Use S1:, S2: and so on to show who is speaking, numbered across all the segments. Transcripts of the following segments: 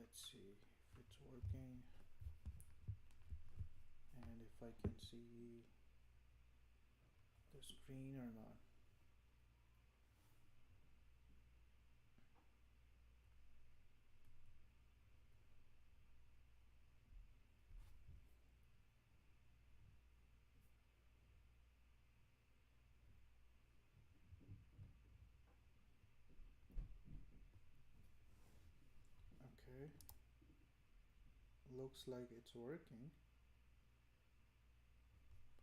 S1: let's see if it's working and if I can see the screen or not. Okay, looks like it's working,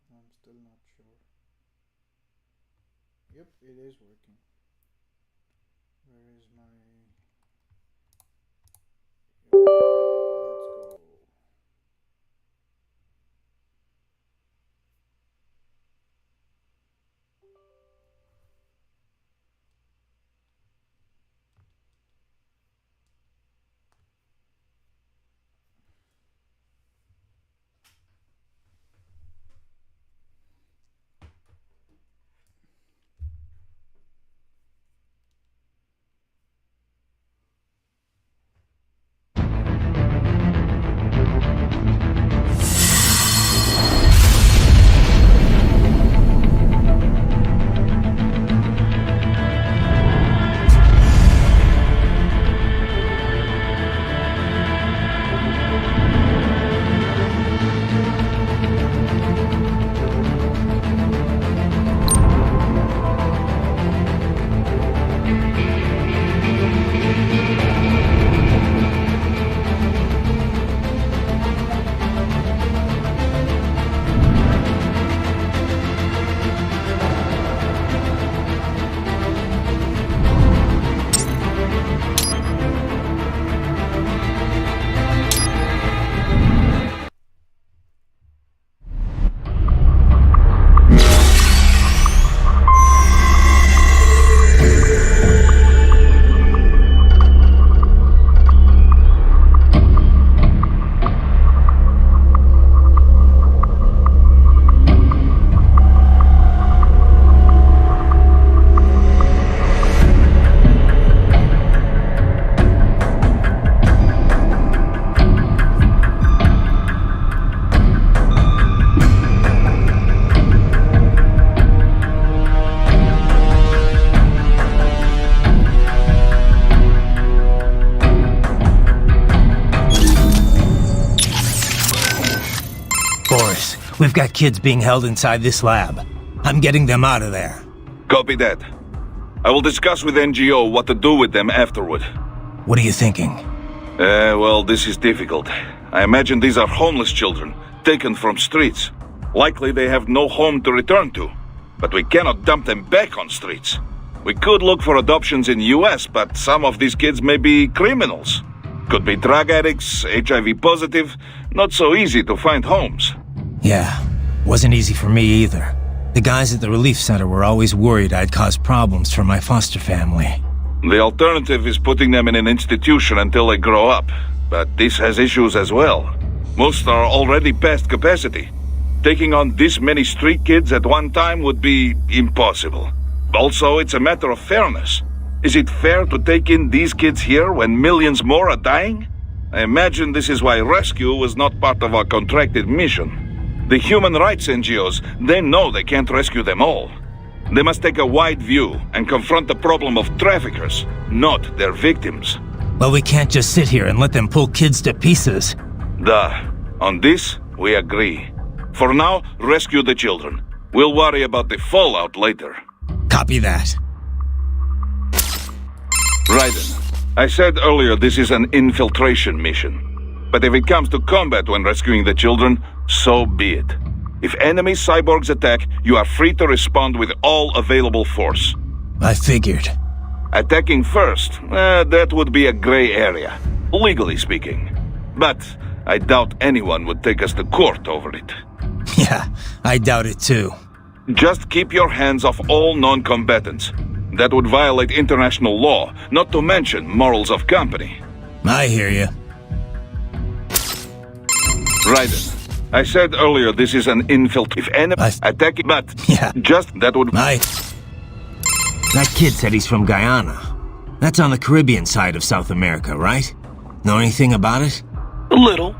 S1: but I'm still not sure. Yep, it is working. Where is my... Let's go.
S2: We've got kids being held inside this lab. I'm getting them out of there.
S3: Copy that. I will discuss with NGO what to do with them afterward.
S2: What are you thinking?
S3: Well, this is difficult. I imagine these are homeless children, taken from streets. Likely they have no home to return to. But we cannot dump them back on streets. We could look for adoptions in US, but some of these kids may be criminals. Could be drug addicts, HIV positive. Not so easy to find homes.
S2: Yeah, wasn't easy for me either. The guys at the relief center were always worried I'd cause problems for my foster family.
S3: The alternative is putting them in an institution until they grow up. But this has issues as well. Most are already past capacity. Taking on this many street kids at one time would be impossible. Also, it's a matter of fairness. Is it fair to take in these kids here when millions more are dying? I imagine this is why rescue was not part of our contracted mission. The human rights NGOs, they know they can't rescue them all. They must take a wide view and confront the problem of traffickers, not their victims.
S2: Well, we can't just sit here and let them pull kids to pieces.
S3: Duh. On this, we agree. For now, rescue the children. We'll worry about the fallout later.
S2: Copy that.
S3: Raiden, I said earlier this is an infiltration mission. But if it comes to combat when rescuing the children, so be it. If enemy cyborgs attack, you are free to respond with all available force.
S2: I figured.
S3: Attacking first, that would be a gray area, legally speaking. But I doubt anyone would take us to court over it.
S2: Yeah, I doubt it too.
S3: Just keep your hands off all non-combatants. That would violate international law, not to mention morals of company.
S2: I hear you.
S3: Raiden, I said earlier this is an infiltration. If enemy attack, but
S2: yeah,
S3: just that would.
S2: That kid said he's from Guyana. That's on the Caribbean side of South America, right? Know anything about it?
S4: A little,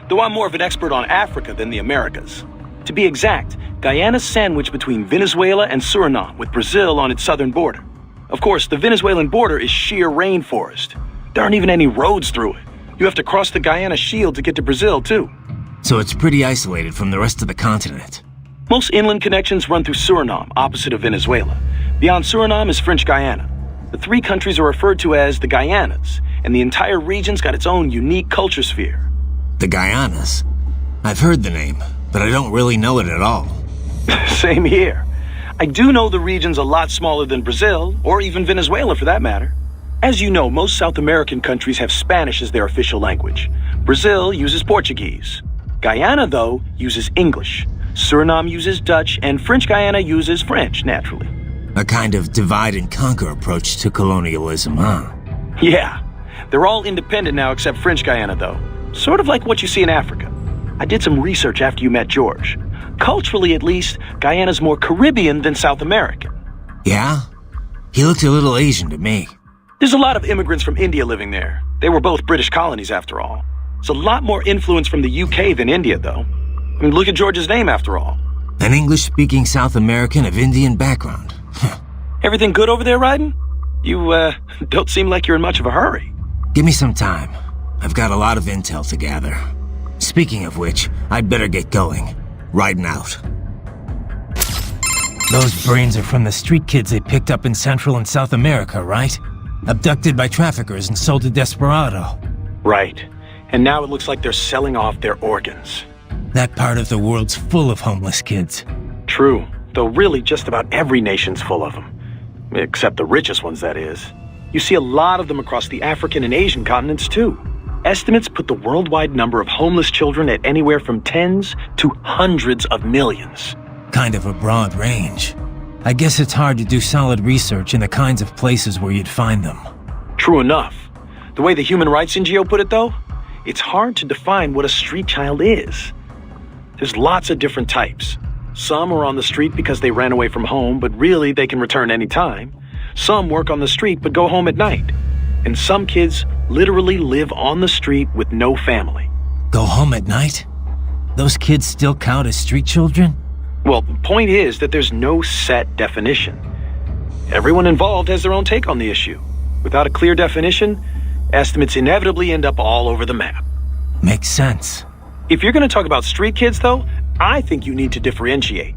S4: though I'm more of an expert on Africa than the Americas. To be exact, Guyana's sandwiched between Venezuela and Suriname, with Brazil on its southern border. Of course, the Venezuelan border is sheer rainforest. There aren't even any roads through it. You have to cross the Guyana Shield to get to Brazil, too.
S2: So it's pretty isolated from the rest of the continent.
S4: Most inland connections run through Suriname, opposite of Venezuela. Beyond Suriname is French Guyana. The three countries are referred to as the Guyanas, and the entire region's got its own unique culture sphere.
S2: The Guyanas? I've heard the name, but I don't really know it at all.
S4: Same here. I do know the region's a lot smaller than Brazil, or even Venezuela for that matter. As you know, most South American countries have Spanish as their official language. Brazil uses Portuguese. Guyana, though, uses English. Suriname uses Dutch, and French Guyana uses French, naturally.
S2: A kind of divide-and-conquer approach to colonialism, huh?
S4: Yeah. They're all independent now except French Guyana, though. Sort of like what you see in Africa. I did some research after you met George. Culturally, at least, Guyana's more Caribbean than South American.
S2: Yeah? He looked a little Asian to me.
S4: There's a lot of immigrants from India living there. They were both British colonies, after all. It's a lot more influence from the UK than India, though. I mean, look at George's name, after all.
S2: An English-speaking South American of Indian background.
S4: Everything good over there, Ryden? You, don't seem like you're in much of a hurry.
S2: Give me some time. I've got a lot of intel to gather. Speaking of which, I'd better get going. Riding out. Those brains are from the street kids they picked up in Central and South America, right? Abducted by traffickers and sold to Desperado.
S4: Right. And now it looks like they're selling off their organs.
S2: That part of the world's full of homeless kids.
S4: True, though really just about every nation's full of them. Except the richest ones, that is. You see a lot of them across the African and Asian continents, too. Estimates put the worldwide number of homeless children at anywhere from tens to hundreds of millions.
S2: Kind of a broad range. I guess it's hard to do solid research in the kinds of places where you'd find them.
S4: True enough. The way the Human Rights NGO put it, though, it's hard to define what a street child is. There's lots of different types. Some are on the street because they ran away from home, but really they can return any time. Some work on the street but go home at night. And some kids literally live on the street with no family.
S2: Go home at night? Those kids still count as street children?
S4: Well, the point is that there's no set definition. Everyone involved has their own take on the issue. Without a clear definition, estimates inevitably end up all over the map.
S2: Makes sense.
S4: If you're going to talk about street kids, though, I think you need to differentiate.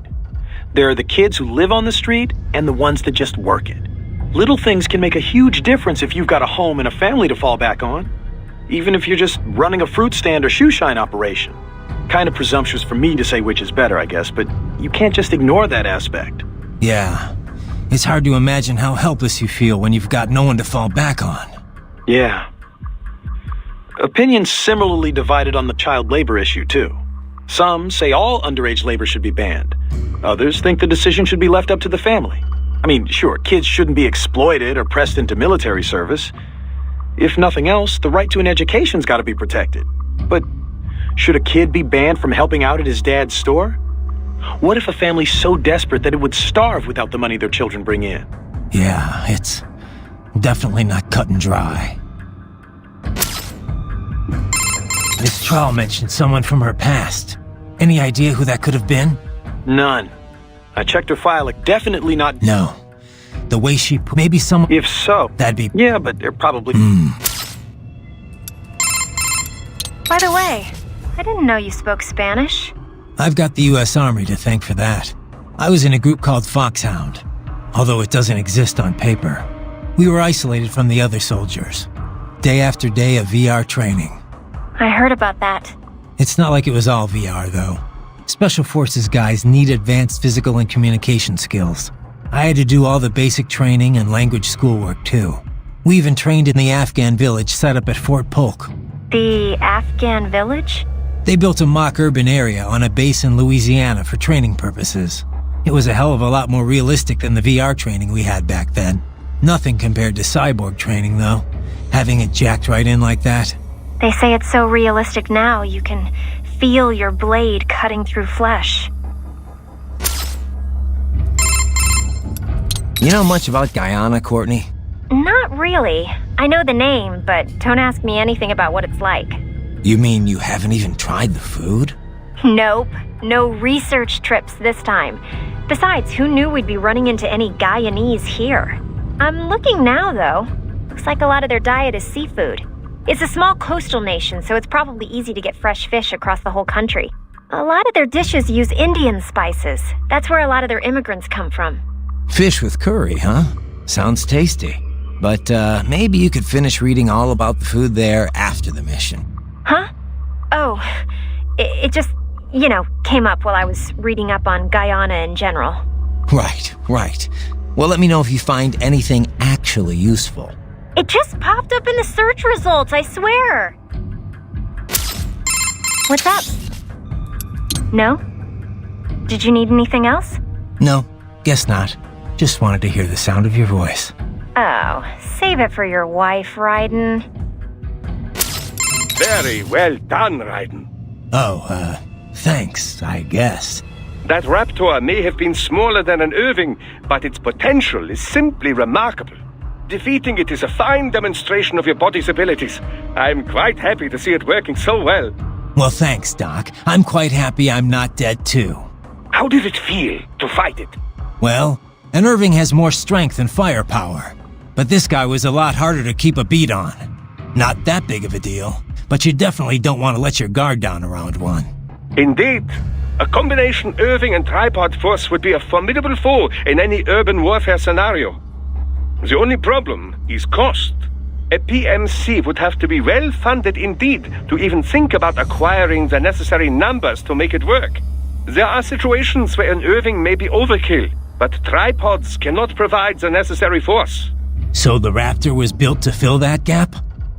S4: There are the kids who live on the street and the ones that just work it. Little things can make a huge difference if you've got a home and a family to fall back on. Even if you're just running a fruit stand or shoe shine operation. Kind of presumptuous for me to say which is better, I guess, but you can't just ignore that aspect.
S2: Yeah. It's hard to imagine how helpless you feel when you've got no one to fall back on.
S4: Yeah. Opinions similarly divided on the child labor issue, too. Some say all underage labor should be banned. Others think the decision should be left up to the family. I mean, sure, kids shouldn't be exploited or pressed into military service. If nothing else, the right to an education's got to be protected. But should a kid be banned from helping out at his dad's store? What if a family's so desperate that it would starve without the money their children bring in?
S2: Yeah, it's definitely not cut and dry. This trial mentioned someone from her past. Any idea who that could have been?
S4: None. I checked her file, like definitely not.
S2: No. The way she maybe someone.
S4: If so,
S2: that'd be.
S4: Yeah, but they're probably.
S5: By the way, I didn't know you spoke Spanish.
S2: I've got the U.S. Army to thank for that. I was in a group called Foxhound, although it doesn't exist on paper. We were isolated from the other soldiers. Day after day of VR training.
S5: I heard about that.
S2: It's not like it was all VR, though. Special Forces guys need advanced physical and communication skills. I had to do all the basic training and language schoolwork, too. We even trained in the Afghan village set up at Fort Polk.
S5: The Afghan village?
S2: They built a mock urban area on a base in Louisiana for training purposes. It was a hell of a lot more realistic than the VR training we had back then. Nothing compared to cyborg training, though. Having it jacked right in like that.
S5: They say it's so realistic now you can feel your blade cutting through flesh.
S2: You know much about Guyana, Courtney?
S5: Not really. I know the name, but don't ask me anything about what it's like.
S2: You mean you haven't even tried the food?
S5: Nope. No research trips this time. Besides, who knew we'd be running into any Guyanese here? I'm looking now, though. Looks like a lot of their diet is seafood. It's a small coastal nation, so it's probably easy to get fresh fish across the whole country. A lot of their dishes use Indian spices. That's where a lot of their immigrants come from.
S2: Fish with curry, huh? Sounds tasty. But maybe you could finish reading all about the food there after the mission.
S5: Huh? Oh, it just, came up while I was reading up on Guyana in general.
S2: Right. Well, let me know if you find anything actually useful.
S5: It just popped up in the search results, I swear. What's up? No? Did you need anything else?
S2: No, guess not. Just wanted to hear the sound of your voice.
S5: Oh, save it for your wife, Raiden.
S6: Very well done, Raiden.
S2: Oh, thanks, I guess.
S6: That raptor may have been smaller than an Irving, but its potential is simply remarkable. Defeating it is a fine demonstration of your body's abilities. I'm quite happy to see it working so well.
S2: Well, thanks, Doc. I'm quite happy I'm not dead, too.
S6: How did it feel to fight it?
S2: Well, an Irving has more strength and firepower. But this guy was a lot harder to keep a beat on. Not that big of a deal, but you definitely don't want to let your guard down around one.
S6: Indeed. A combination Irving and tripod force would be a formidable foe in any urban warfare scenario. The only problem is cost. A PMC would have to be well funded indeed to even think about acquiring the necessary numbers to make it work. There are situations where an Irving may be overkill, but tripods cannot provide the necessary force.
S2: So the Raptor was built to fill that gap?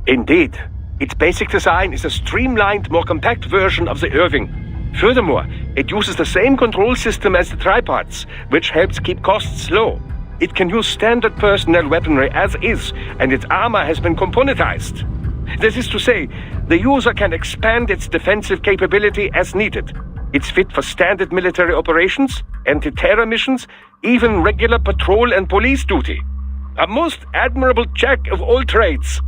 S6: Indeed. Its basic design is a streamlined, more compact version of the Irving. Furthermore, it uses the same control system as the tripods, which helps keep costs low. It can use standard personnel weaponry as is, and its armor has been componentized. This is to say, the user can expand its defensive capability as needed. It's fit for standard military operations, anti-terror missions, even regular patrol and police duty. A most admirable jack of all trades.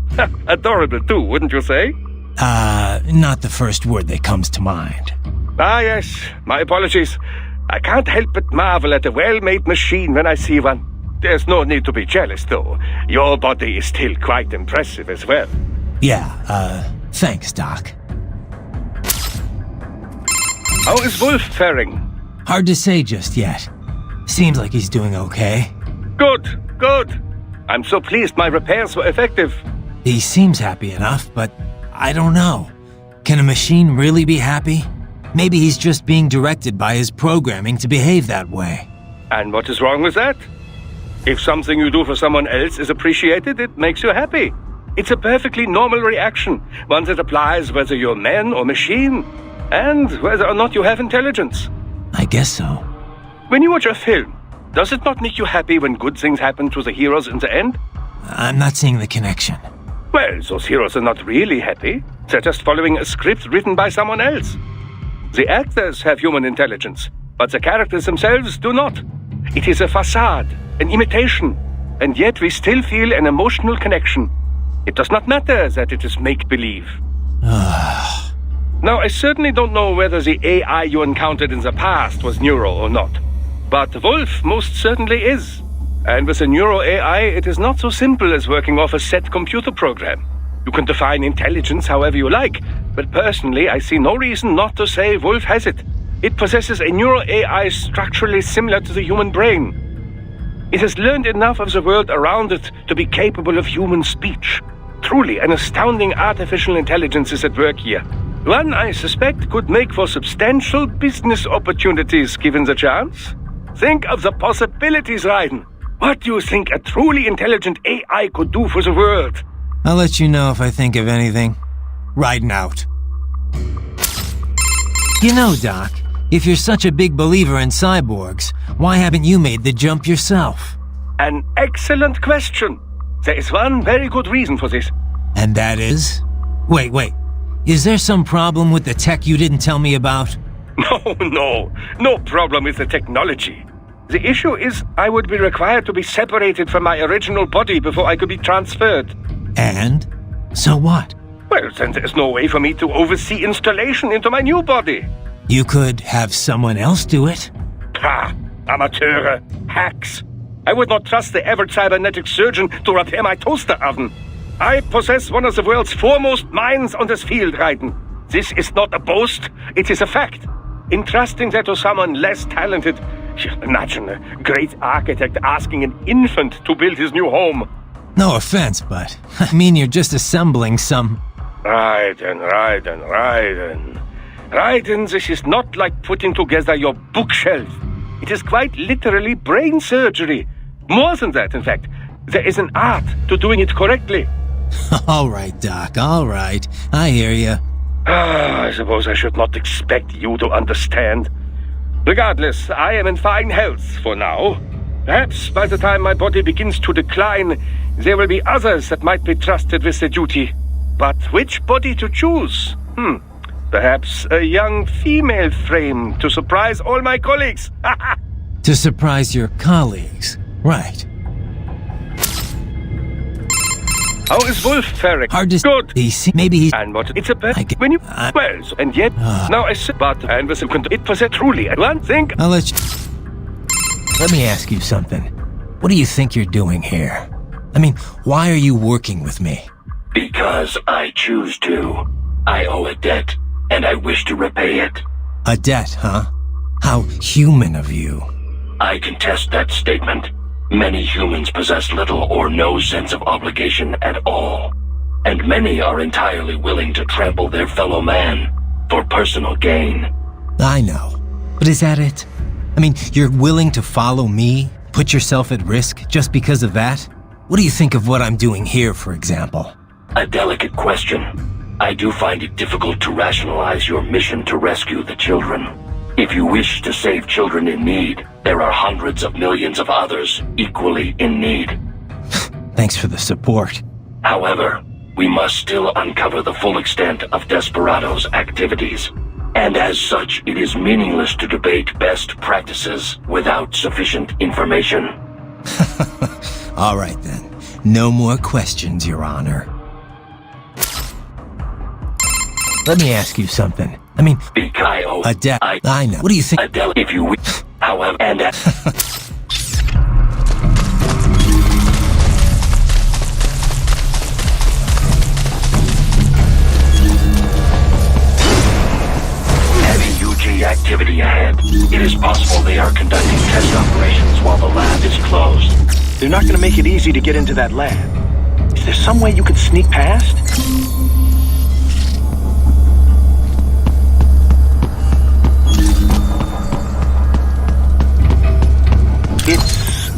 S6: Adorable too, wouldn't you say?
S2: Not the first word that comes to mind.
S6: Ah, yes. My apologies. I can't help but marvel at a well-made machine when I see one. There's no need to be jealous, though. Your body is still quite impressive as well.
S2: Yeah, thanks, Doc.
S6: How is Wolf faring?
S2: Hard to say just yet. Seems like he's doing okay.
S6: Good. I'm so pleased my repairs were effective.
S2: He seems happy enough, but I don't know. Can a machine really be happy? Maybe he's just being directed by his programming to behave that way.
S6: And what is wrong with that? If something you do for someone else is appreciated, it makes you happy. It's a perfectly normal reaction, one that applies whether you're man or machine, and whether or not you have intelligence.
S2: I guess so.
S6: When you watch a film, does it not make you happy when good things happen to the heroes in the end?
S2: I'm not seeing the connection.
S6: Well, those heroes are not really happy. They're just following a script written by someone else. The actors have human intelligence, but the characters themselves do not. It is a facade, an imitation, and yet we still feel an emotional connection. It does not matter that it is make-believe. Now, I certainly don't know whether the AI you encountered in the past was neuro or not. But Wolf most certainly is. And with a neuro AI, it is not so simple as working off a set computer program. You can define intelligence however you like, but personally I see no reason not to say Wolf has it. It possesses a neuro AI structurally similar to the human brain. It has learned enough of the world around it to be capable of human speech. Truly an astounding artificial intelligence is at work here. One I suspect could make for substantial business opportunities given the chance. Think of the possibilities, Raiden. What do you think a truly intelligent AI could do for the world?
S2: I'll let you know if I think of anything. Riding out. You know, Doc, if you're such a big believer in cyborgs, why haven't you made the jump yourself?
S6: An excellent question. There is one very good reason for this.
S2: And that is? Wait. Is there some problem with the tech you didn't tell me about?
S6: No problem with the technology. The issue is I would be required to be separated from my original body before I could be transferred.
S2: And? So what?
S6: Well, then there's no way for me to oversee installation into my new body.
S2: You could have someone else do it.
S6: Ha! Amateure! Hacks! I would not trust the average cybernetic surgeon to repair my toaster oven. I possess one of the world's foremost minds on this field, Raiden. This is not a boast, it is a fact. Entrusting that to someone less talented... Imagine a great architect asking an infant to build his new home.
S2: No offense, but I mean you're just assembling some...
S6: Raiden. Raiden, this is not like putting together your bookshelf. It is quite literally brain surgery. More than that, in fact. There is an art to doing it correctly.
S2: All right, Doc, all right. I hear you.
S6: I suppose I should not expect you to understand. Regardless, I am in fine health for now. Perhaps by the time my body begins to decline, there will be others that might be trusted with the duty. But which body to choose? Perhaps a young female frame to surprise all my colleagues.
S2: To surprise your colleagues. Right.
S6: How is Wolf faring?
S2: Hard to...
S6: Good.
S2: Maybe he's...
S6: And what? It's a bad...
S2: I get-
S6: When you...
S2: I-
S6: Well, and yet... Now I sit... But... And with him... It was a truly... One thing...
S2: I'll let you... Let me ask you something. What do you think you're doing here? I mean, why are you working with me?
S7: Because I choose to. I owe a debt, and I wish to repay it.
S2: A debt, huh? How human of you.
S7: I contest that statement. Many humans possess little or no sense of obligation at all. And many are entirely willing to trample their fellow man for personal gain.
S2: I know. But is that it? I mean, you're willing to follow me? Put yourself at risk just because of that? What do you think of what I'm doing here, for example?
S7: A delicate question. I do find it difficult to rationalize your mission to rescue the children. If you wish to save children in need, there are hundreds of millions of others equally in need.
S2: Thanks for the support.
S7: However, we must still uncover the full extent of Desperado's activities. And as such, it is meaningless to debate best practices without sufficient information.
S2: All right, then. No more questions, Your Honor. Let me ask you something. I mean, a debt. I know. What do you think?
S7: If you wish. However, and heavy UG activity ahead. It is possible they are conducting test operations while the lab is closed.
S4: They're not gonna make it easy to get into that lab. Is there some way you could sneak past? It's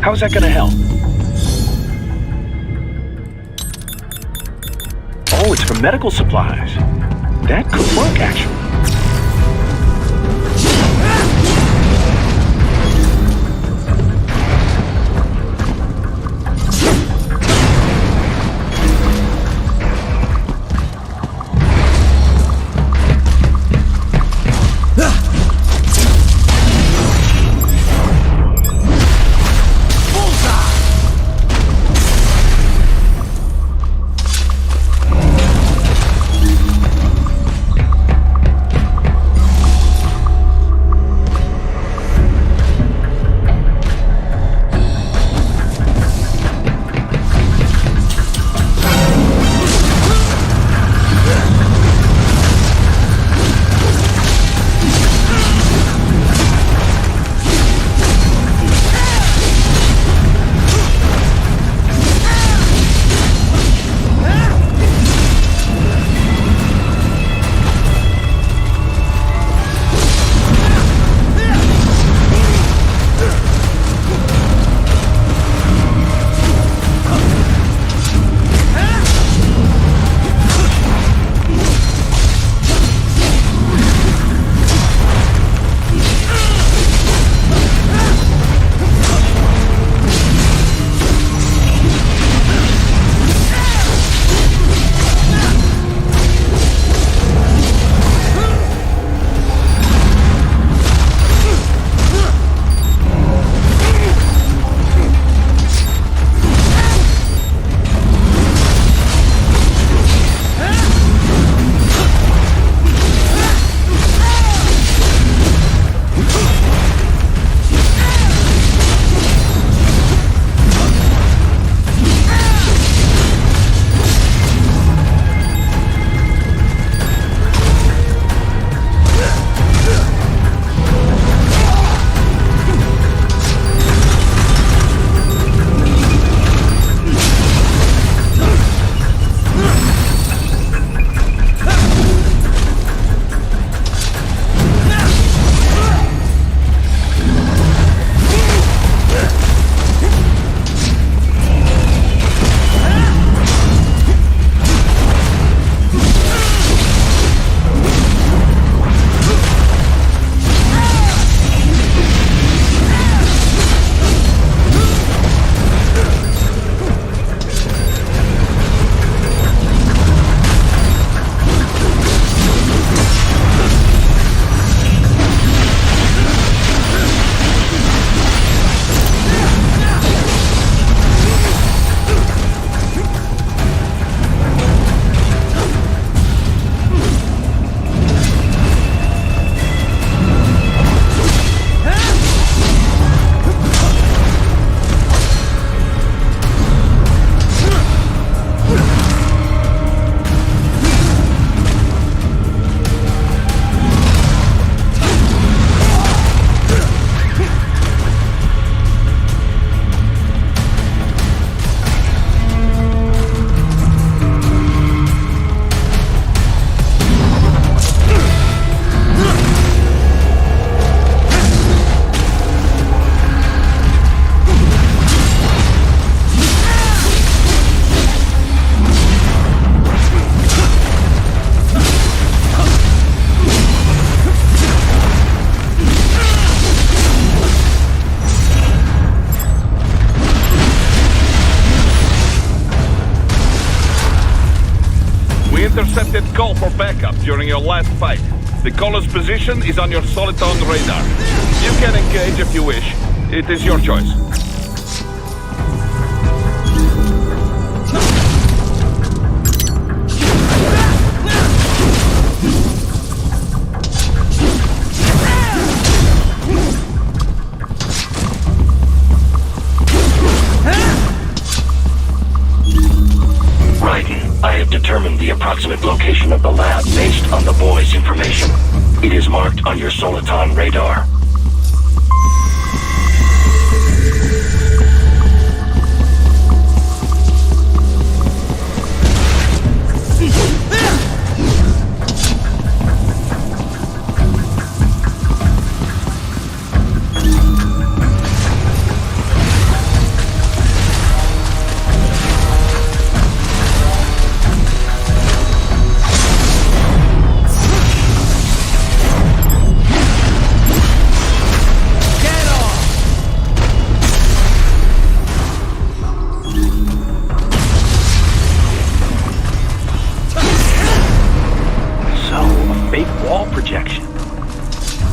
S4: how's that gonna help? Oh, it's for medical supplies. That could work, actually.
S3: intercepted call for backup during your last fight. The caller's position is on your Soliton radar. You can engage if you wish. It is your choice.
S7: I have determined the approximate location of the lab based on the boy's information. It is marked on your Soliton radar.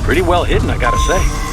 S4: Pretty well hidden, I gotta say.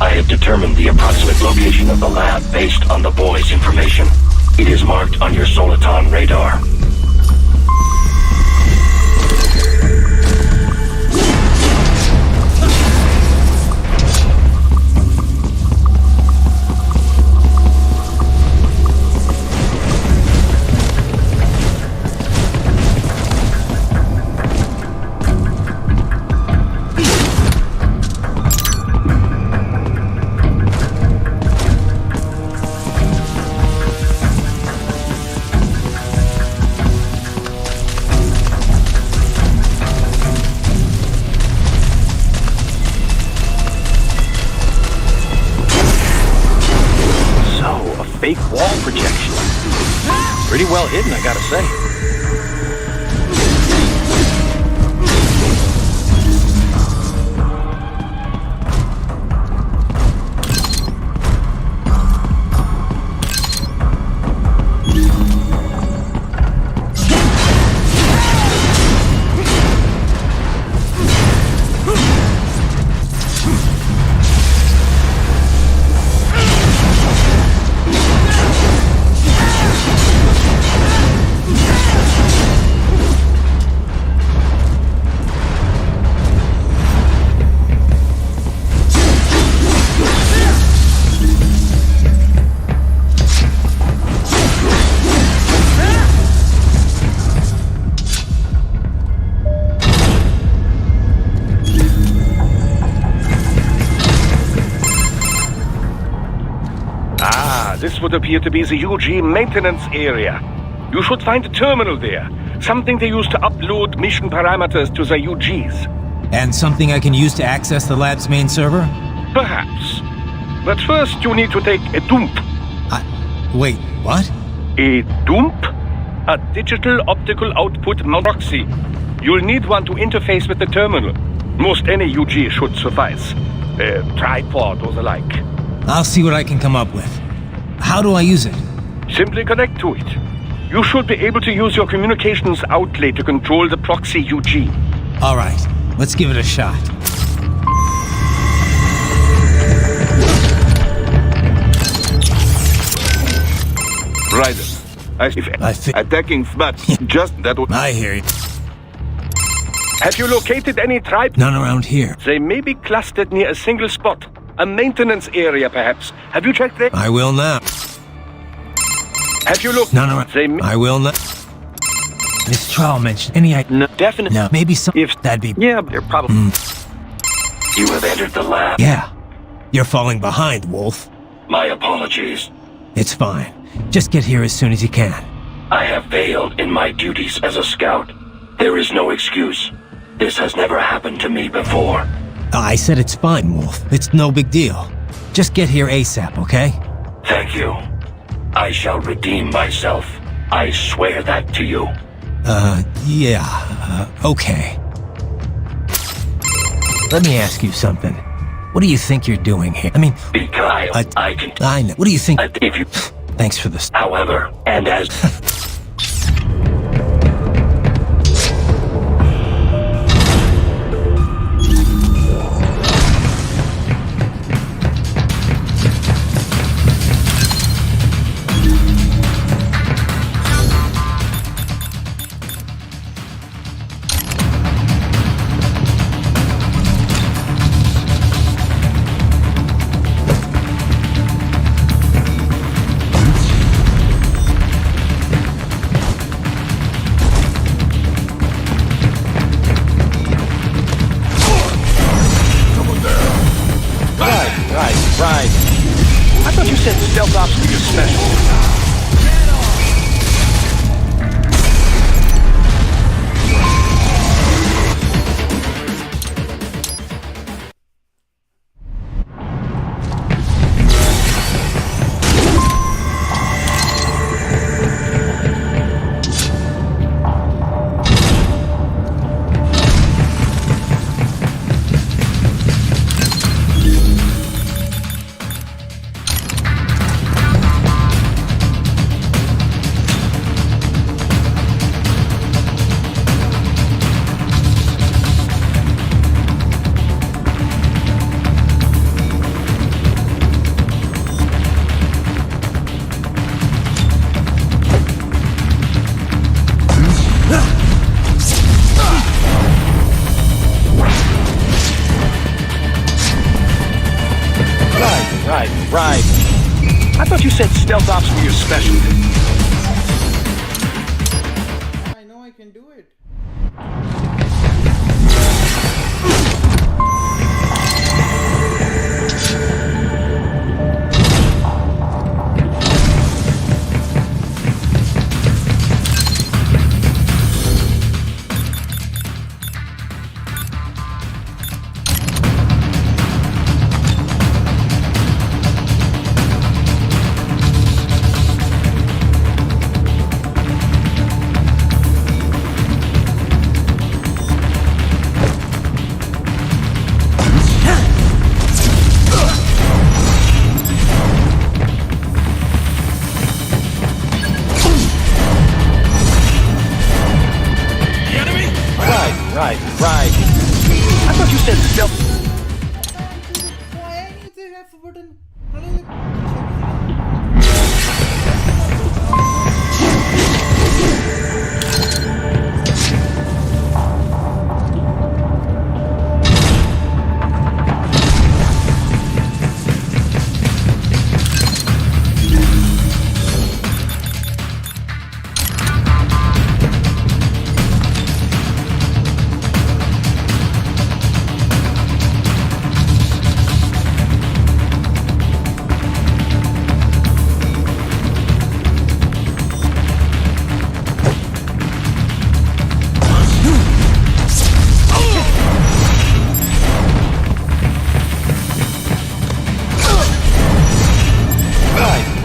S4: I have determined the approximate location of the lab based on the boy's information. It is marked on your Soliton radar. Fake wall projection. Pretty well hidden, I gotta say.
S6: this would appear to be the UG maintenance area. You should find a terminal there. Something they use to upload mission parameters to the UGs.
S2: And something I can use to access the lab's main server?
S6: Perhaps. But first you need to take a dump.
S2: Wait, what?
S6: A dump? A digital optical output proxy. You'll need one to interface with the terminal. Most any UG should suffice. A tripod or the like.
S2: I'll see what I can come up with. How do I use it?
S6: Simply connect to it. You should be able to use your communications outlay to control the proxy UG.
S2: All right, let's give it a shot.
S3: Right. Attacking, but just that would...
S2: I hear you.
S6: Have you located any tribe?
S2: None around here.
S6: They may be clustered near a single spot. A maintenance area, perhaps. Have you checked there?
S2: I will now.
S6: Have you looked?
S2: None around. I will not. This trial mentioned any idea?
S4: No, definitely.
S2: No, maybe some.
S4: If
S2: that'd be.
S4: Yeah, they're probably.
S7: You have entered the lab.
S2: Yeah. You're falling behind, Wolf.
S7: My apologies.
S2: It's fine. Just get here as soon as you can.
S7: I have failed in my duties as a scout. There is no excuse. This has never happened to me before.
S2: I said it's fine, Wolf. It's no big deal. Just get here ASAP, okay?
S7: Thank you. I shall redeem myself. I swear that to you.
S2: Okay. Let me ask you something. What do you think you're doing here? I mean...
S7: Because I can...
S2: I know. What do you think...
S7: If you...
S2: Thanks for this.
S7: However, and as...
S4: Right. I thought you said stealth ops were your specialty. Right. I thought you said stealth ops were your specialty.
S1: I know I can do it.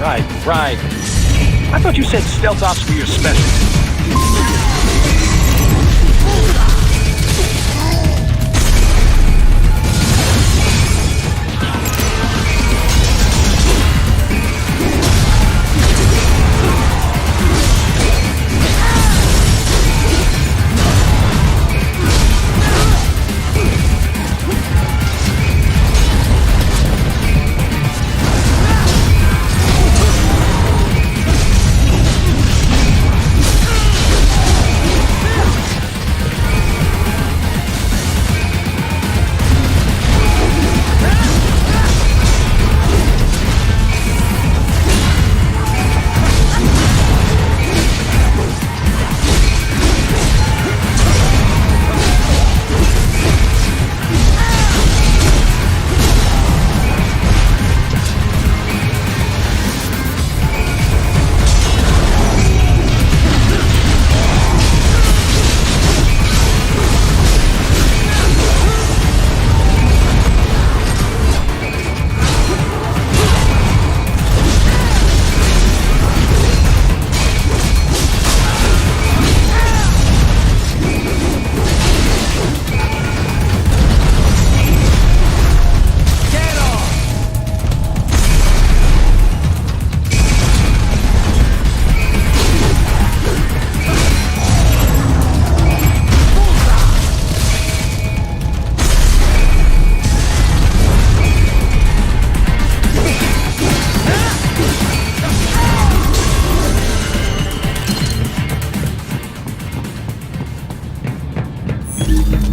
S4: Right. I thought you said stealth ops were your specialty.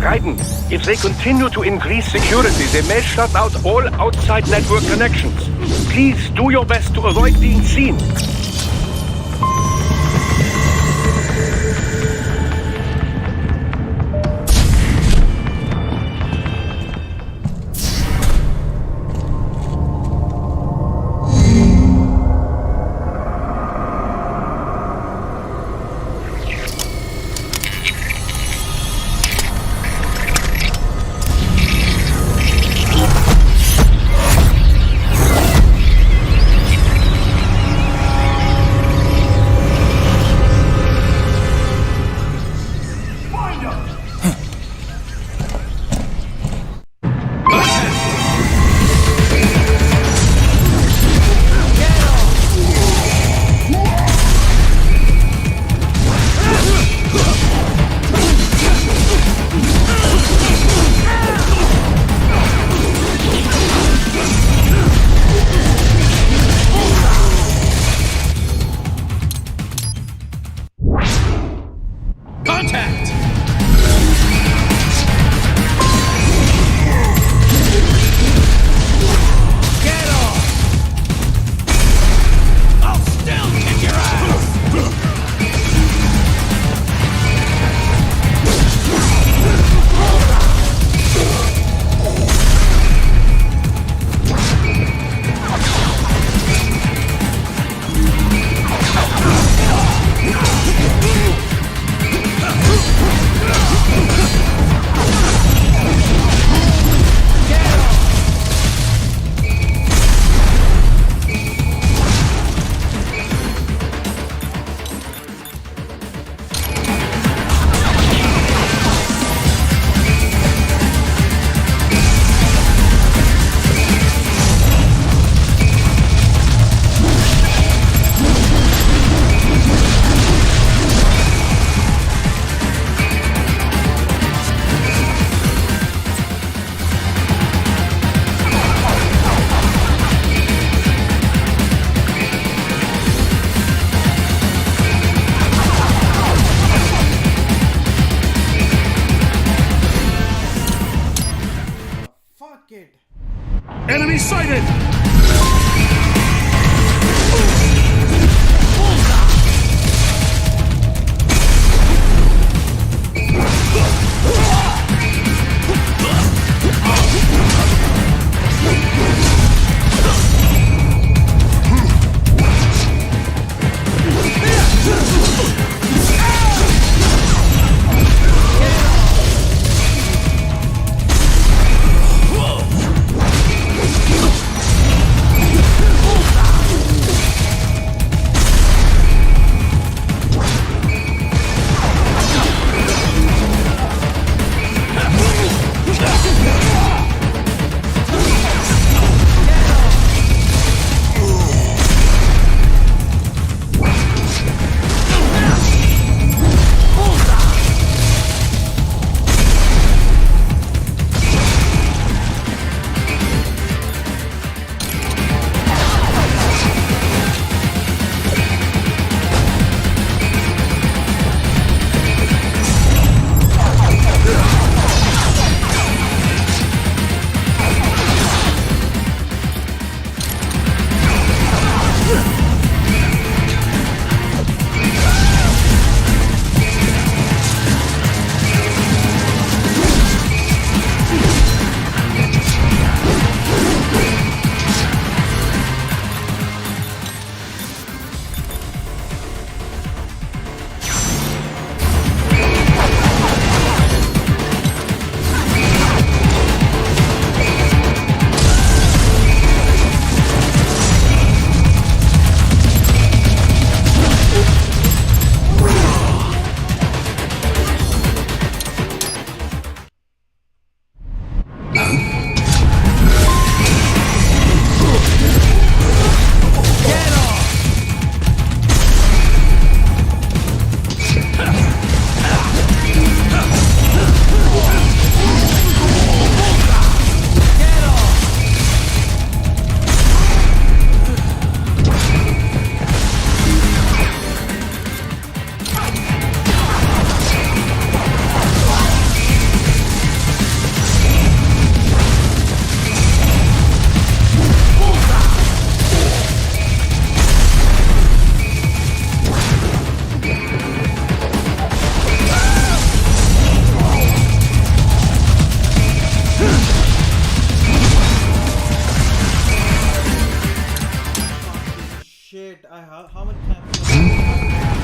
S6: Raiden, if they continue to increase security, they may shut out all outside network connections. Please do your best to avoid being seen.
S1: shit, how many times?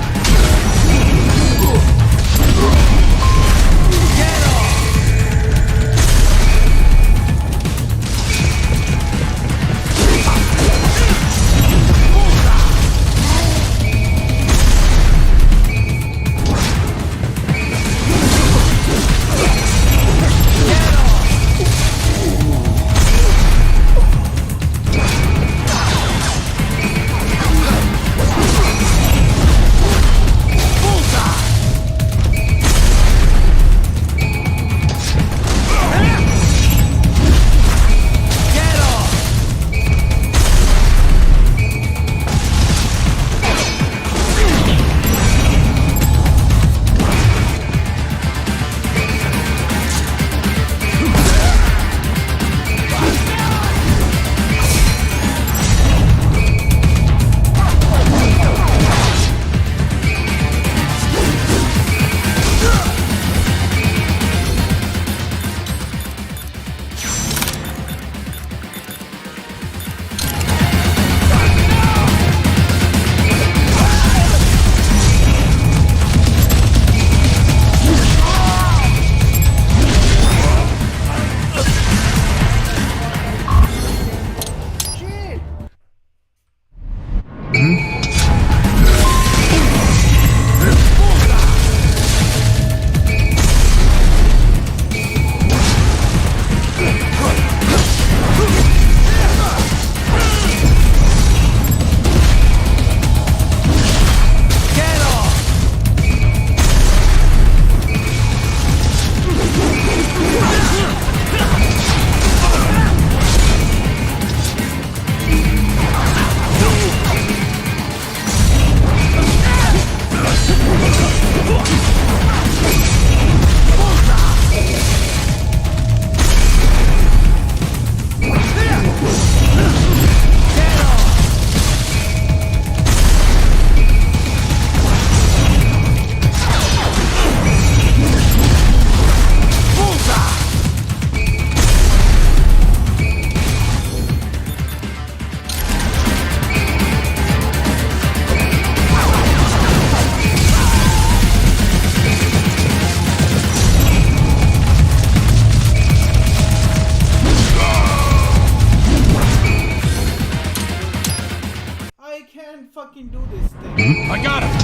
S1: Fucking do this thing.
S8: I got him!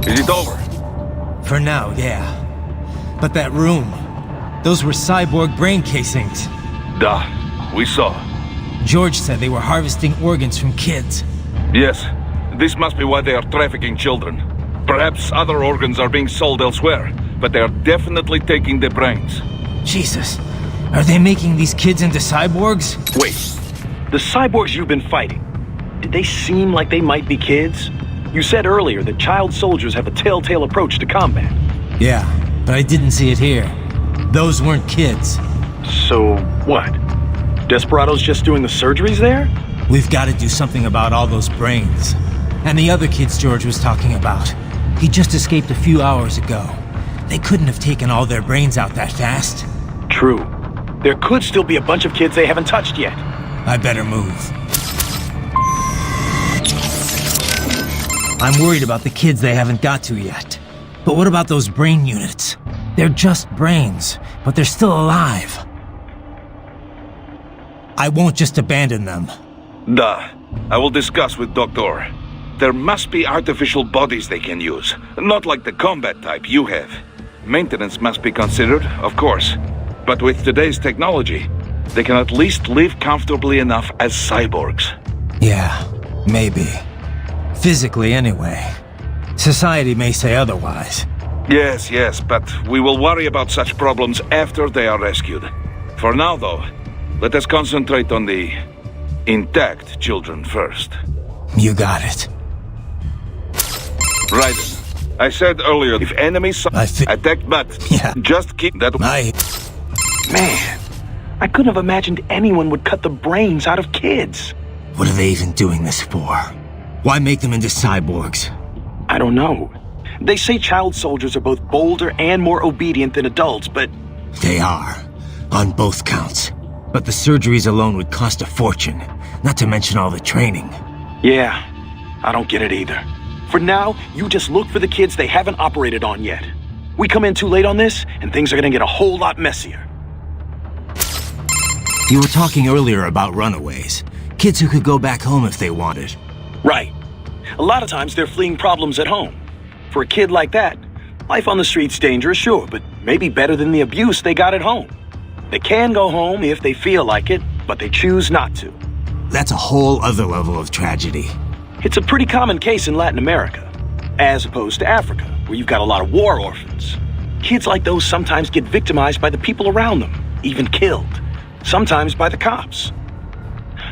S3: Is it over?
S2: For now, yeah. But that room, those were cyborg brain casings.
S3: Duh. We saw.
S2: George said they were harvesting organs from kids.
S3: Yes. This must be why they are trafficking children. Perhaps other organs are being sold elsewhere, but they are definitely taking the brains.
S2: Jesus. Are they making these kids into cyborgs?
S4: Wait, the cyborgs you've been fighting, did they seem like they might be kids? You said earlier that child soldiers have a telltale approach to combat.
S2: Yeah, but I didn't see it here. Those weren't kids.
S4: So, what? Desperado's just doing the surgeries there?
S2: We've got to do something about all those brains. And the other kids George was talking about. He just escaped a few hours ago. They couldn't have taken all their brains out that fast.
S4: True. There could still be a bunch of kids they haven't touched yet.
S2: I better move. I'm worried about the kids they haven't got to yet. But what about those brain units? They're just brains, but they're still alive. I won't just abandon them.
S3: Duh. I will discuss with Doctor. There must be artificial bodies they can use, not like the combat type you have. Maintenance must be considered, of course. But with today's technology, they can at least live comfortably enough as cyborgs.
S2: Yeah, maybe. Physically, anyway. Society may say otherwise.
S3: Yes, but we will worry about such problems after they are rescued. For now, though, let us concentrate on the intact children first.
S2: You got it.
S3: Raiden, I said earlier, if enemies attack, but
S2: Yeah.
S3: just keep that...
S4: Man, I couldn't have imagined anyone would cut the brains out of kids.
S2: What are they even doing this for? Why make them into cyborgs?
S4: I don't know. They say child soldiers are both bolder and more obedient than adults, but...
S2: They are. On both counts. But the surgeries alone would cost a fortune. Not to mention all the training.
S4: Yeah, I don't get it either. For now, you just look for the kids they haven't operated on yet. We come in too late on this, and things are gonna get a whole lot messier.
S2: You were talking earlier about runaways. Kids who could go back home if they wanted.
S4: Right. A lot of times they're fleeing problems at home. For a kid like that, life on the street's dangerous, sure, but maybe better than the abuse they got at home. They can go home if they feel like it, but they choose not to.
S2: That's a whole other level of tragedy.
S4: It's a pretty common case in Latin America, as opposed to Africa, where you've got a lot of war orphans. Kids like those sometimes get victimized by the people around them, even killed. Sometimes by the cops.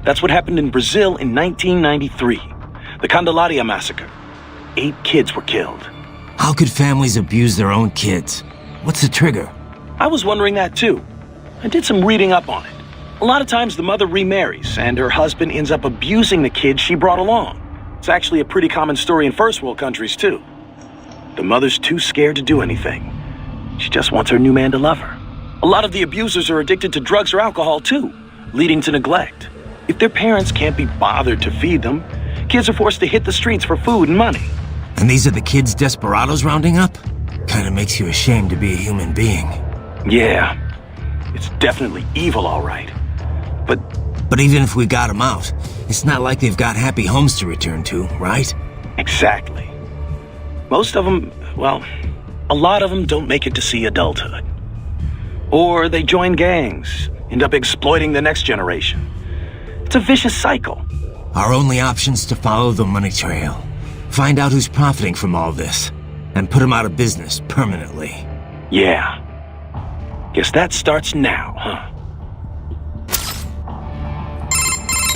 S4: That's what happened in Brazil in 1993. The Candelaria massacre. 8 kids were killed.
S2: How could families abuse their own kids? What's the trigger?
S4: I was wondering that too. I did some reading up on it. A lot of times the mother remarries, and her husband ends up abusing the kids she brought along. It's actually a pretty common story in first world countries too. The mother's too scared to do anything. She just wants her new man to love her. A lot of the abusers are addicted to drugs or alcohol too, leading to neglect. If their parents can't be bothered to feed them, kids are forced to hit the streets for food and money.
S2: And these are the kids desperados rounding up? Kinda makes you ashamed to be a human being.
S4: Yeah, it's definitely evil, all right.
S2: But even if we got them out, it's not like they've got happy homes to return to, right?
S4: Exactly. Most of them, well, a lot of them don't make it to see adulthood. Or they join gangs, end up exploiting the next generation. It's a vicious cycle.
S2: Our only option's to follow the money trail. Find out who's profiting from all this, and put them out of business permanently.
S4: Yeah. Guess that starts now, huh?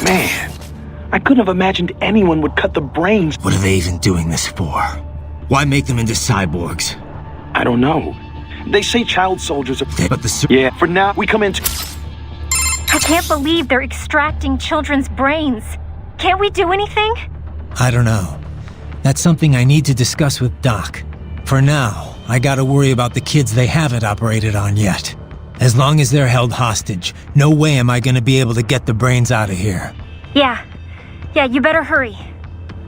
S4: Man, I couldn't have imagined anyone would cut the brains.
S2: What are they even doing this for? Why make them into cyborgs?
S4: I don't know. They say child soldiers are...
S2: But the...
S4: Yeah, for now, we come into...
S5: I can't believe they're extracting children's brains. Can't we do anything?
S2: I don't know. That's something I need to discuss with Doc. For now, I gotta worry about the kids they haven't operated on yet. As long as they're held hostage, no way am I gonna be able to get the brains out of here.
S5: Yeah, you better hurry.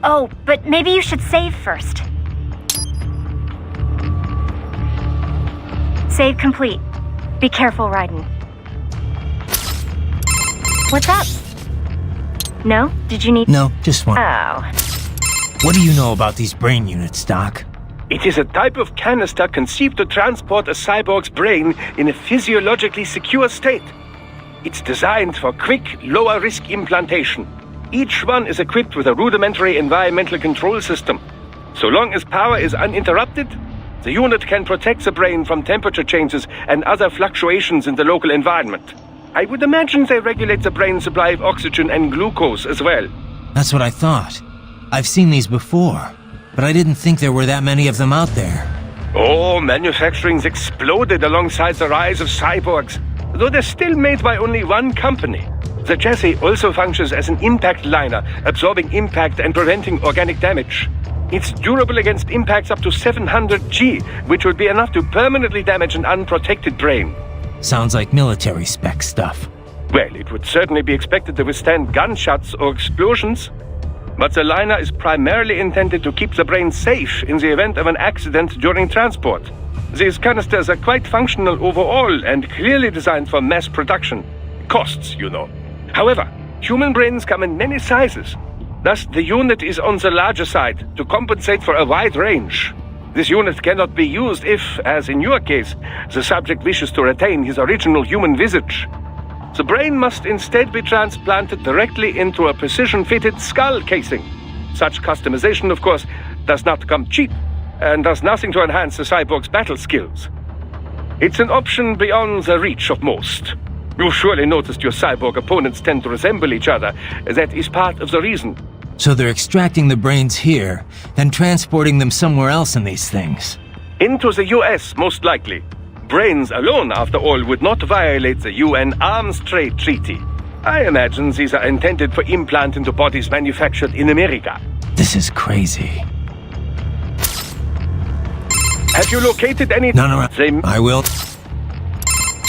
S5: Oh, but maybe you should save first. Save complete. Be careful, Raiden. What's up? No? Did you need...
S2: No, just one.
S5: Oh.
S2: What do you know about these brain units, Doc?
S6: It is a type of canister conceived to transport a cyborg's brain in a physiologically secure state. It's designed for quick, lower-risk implantation. Each one is equipped with a rudimentary environmental control system. So long as power is uninterrupted, the unit can protect the brain from temperature changes and other fluctuations in the local environment. I would imagine they regulate the brain supply of oxygen and glucose as well.
S2: That's what I thought. I've seen these before, but I didn't think there were that many of them out there.
S6: Oh, manufacturing's exploded alongside the rise of cyborgs, though they're still made by only one company. The chassis also functions as an impact liner, absorbing impact and preventing organic damage. It's durable against impacts up to 700 G, which would be enough to permanently damage an unprotected brain.
S2: Sounds like military spec stuff.
S6: Well, it would certainly be expected to withstand gunshots or explosions. But the liner is primarily intended to keep the brain safe in the event of an accident during transport. These canisters are quite functional overall and clearly designed for mass production. Costs, you know. However, human brains come in many sizes. Thus, the unit is on the larger side to compensate for a wide range. This unit cannot be used if, as in your case, the subject wishes to retain his original human visage. The brain must instead be transplanted directly into a precision-fitted skull casing. Such customization, of course, does not come cheap, and does nothing to enhance the cyborg's battle skills. It's an option beyond the reach of most. You've surely noticed your cyborg opponents tend to resemble each other. That is part of the reason.
S2: So they're extracting the brains here, then transporting them somewhere else in these things.
S6: Into the US, most likely. Brains alone, after all, would not violate the UN Arms Trade Treaty. I imagine these are intended for implant into bodies manufactured in America.
S2: This is crazy.
S6: Have you located any...
S2: No, I will.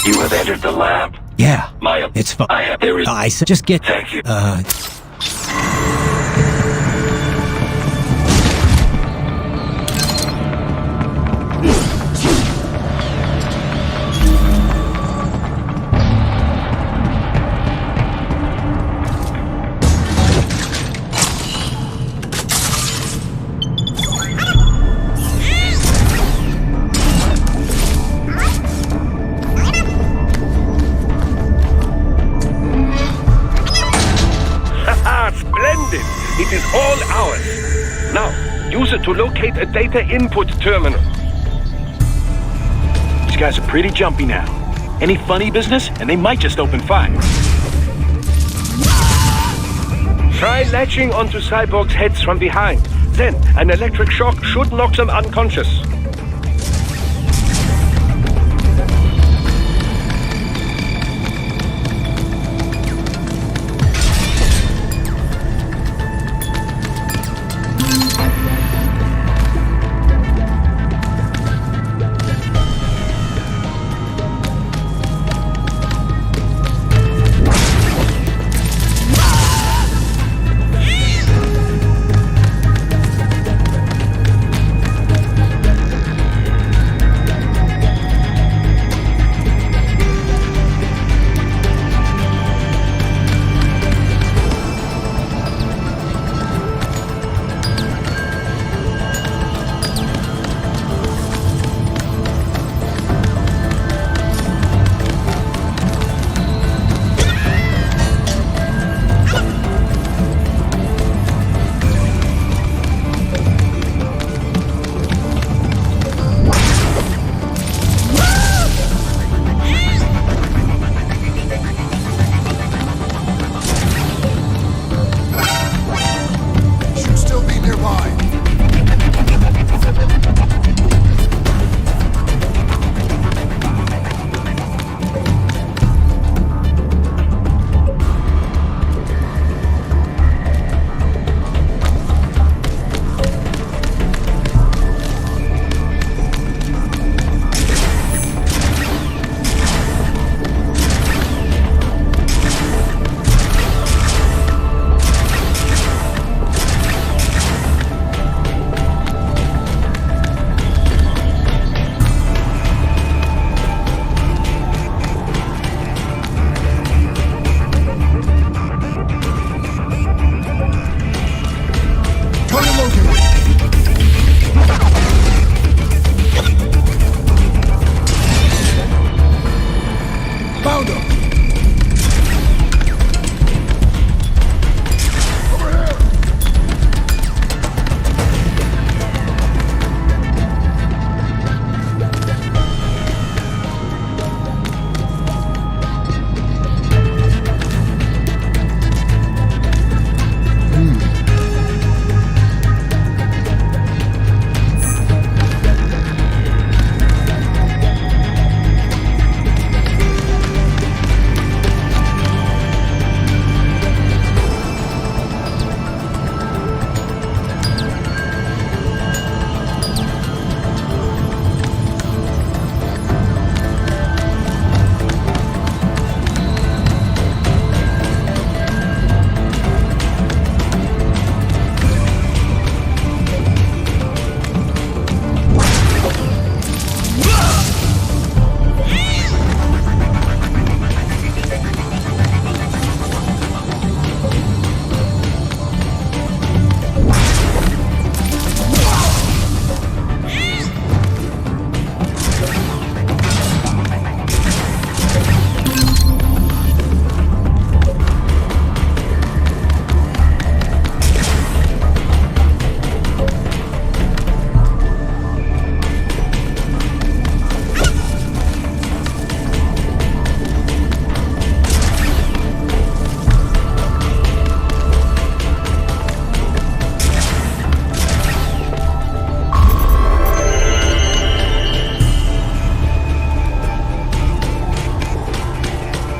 S7: You have entered the lab.
S2: Yeah,
S7: My...
S2: it's fine.
S7: There is...
S2: I said just get...
S7: Thank you.
S6: Splendid! It is all ours. Now, use it to locate a data input terminal.
S4: These guys are pretty jumpy now. Any funny business, and they might just open fire.
S6: Try latching onto cyborgs' heads from behind. Then, an electric shock should knock them unconscious.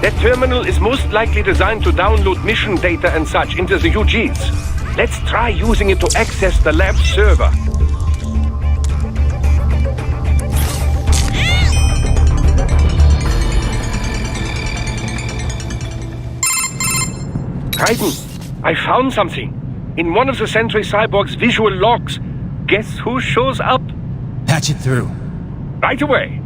S6: That terminal is most likely designed to download mission data and such into the UGs. Let's try using it to access the lab server. Raiden, I found something. In one of the Sentry Cyborg's visual logs. Guess who shows up?
S2: Patch it through.
S6: Right away.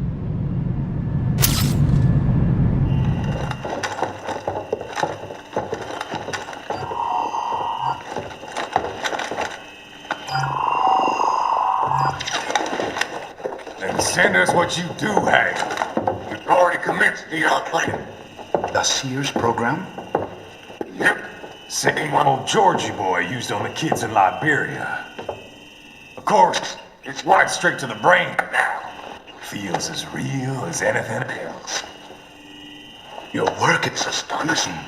S9: Then send us what you do have. We've already commenced the plan.
S10: The Sears program?
S9: Yep. Same one old Georgie boy used on the kids in Liberia. Of course, it's right straight to the brain now. Feels as real as anything else.
S10: Your work is astonishing.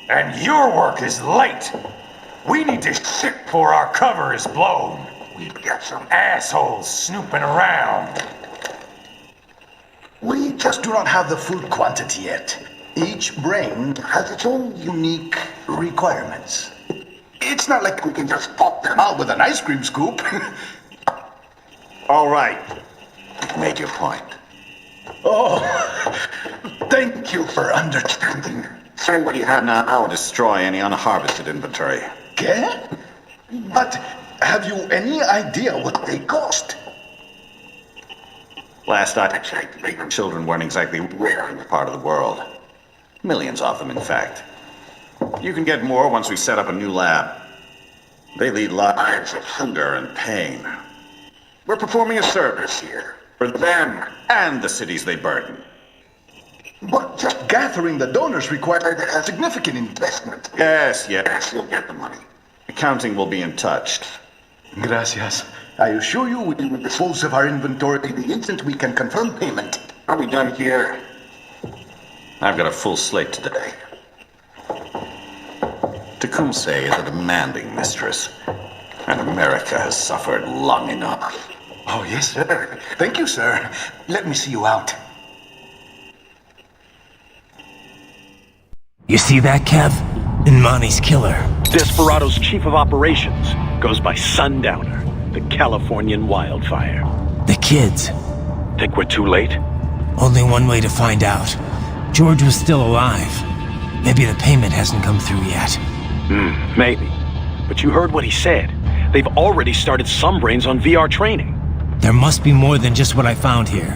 S9: And your work is late. We need to ship before our cover is blown. We've got some assholes snooping around.
S10: We just do not have the full quantity yet. Each brain has its own unique requirements. It's not like we can just pop them out with an ice cream scoop.
S11: All right. You've made your point.
S10: Oh, thank you for understanding.
S11: Send what you have now. I'll destroy any unharvested inventory.
S10: Okay? But have you any idea what they cost?
S11: Last I checked, children weren't exactly rare in the part of the world. Millions of them, in fact. You can get more once we set up a new lab. They lead lives of hunger and pain. We're performing a service here. For them and the cities they burden.
S10: But just gathering the donors required a significant investment.
S11: Yes, you'll get the money. Accounting will be in touch.
S10: Gracias. I assure you we will dispose of our inventory the instant we can confirm payment.
S11: Are we done here? I've got a full slate today. Tecumseh is a demanding mistress, and America has suffered long enough.
S10: Oh, yes, sir. Thank you, sir. Let me see you out.
S2: You see that, Kev? Imani's killer.
S4: Desperado's chief of operations goes by Sundowner, the Californian wildfire.
S2: The kids.
S4: Think we're too late?
S2: Only one way to find out. George was still alive. Maybe the payment hasn't come through yet.
S4: Maybe. But you heard what he said. They've already started some brains on VR training.
S2: There must be more than just what I found here.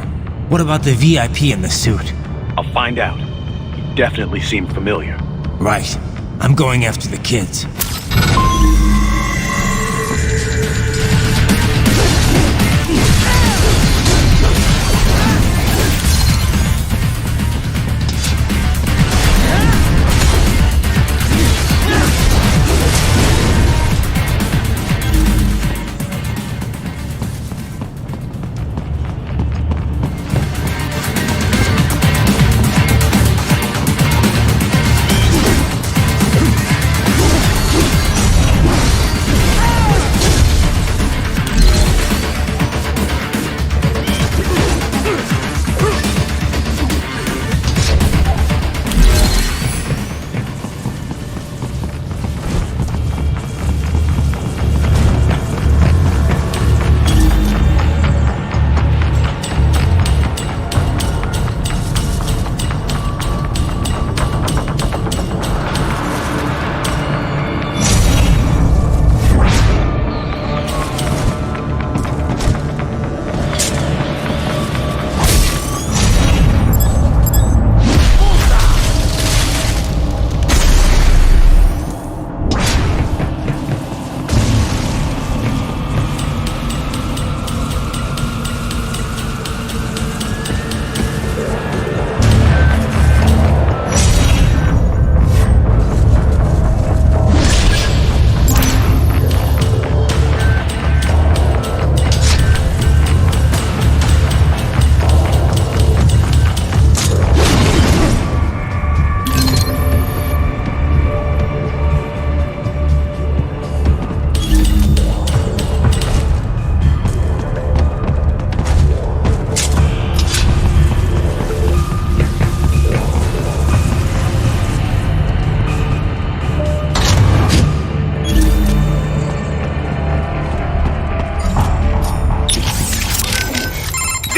S2: What about the VIP in the suit?
S4: I'll find out. He definitely seemed familiar.
S2: Right. I'm going after the kids.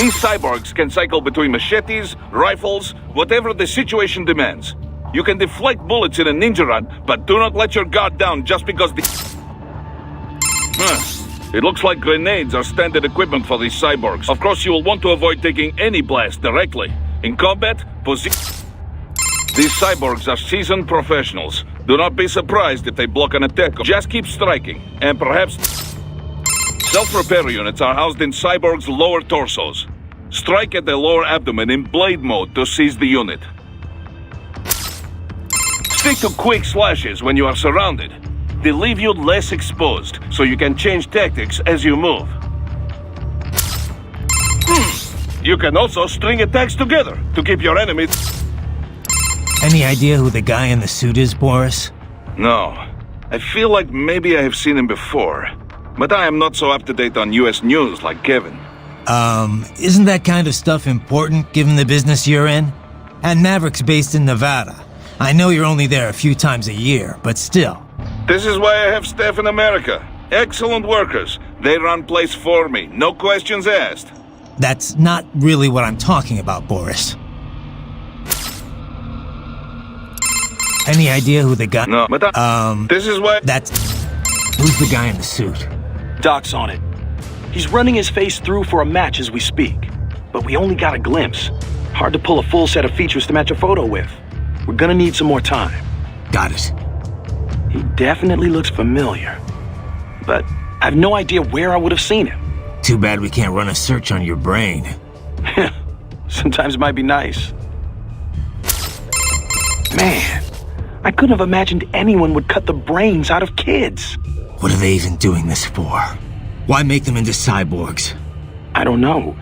S3: These cyborgs can cycle between machetes, rifles, whatever the situation demands. You can deflect bullets in a ninja run, but do not let your guard down just because the... It looks like grenades are standard equipment for these cyborgs. Of course, you will want to avoid taking any blast directly. In combat, These cyborgs are seasoned professionals. Do not be surprised if they block an attack. Just keep striking, and perhaps... Self-repair units are housed in cyborgs' lower torsos. Strike at the lower abdomen in blade mode to seize the unit. Stick to quick slashes when you are surrounded. They leave you less exposed, so you can change tactics as you move. You can also string attacks together to keep your enemies...
S2: Any idea who the guy in the suit is, Boris?
S3: No. I feel like maybe I have seen him before. But I am not so up-to-date on US news like Kevin.
S2: Isn't that kind of stuff important given the business you're in? And Maverick's based in Nevada. I know you're only there a few times a year, but still.
S3: This is why I have staff in America. Excellent workers. They run place for me. No questions asked.
S2: That's not really what I'm talking about, Boris. Any idea who the guy...
S3: No, but this is why...
S2: That's... Who's the guy in the suit?
S4: Doc's on it. He's running his face through for a match as we speak. But we only got a glimpse. Hard to pull a full set of features to match a photo with. We're gonna need some more time.
S2: Got it.
S4: He definitely looks familiar. But I've no idea where I would have seen him.
S2: Too bad we can't run a search on your brain.
S4: Sometimes it might be nice. Man, I couldn't have imagined anyone would cut the brains out of kids.
S2: What are they even doing this for? Why make them into cyborgs?
S4: I don't know.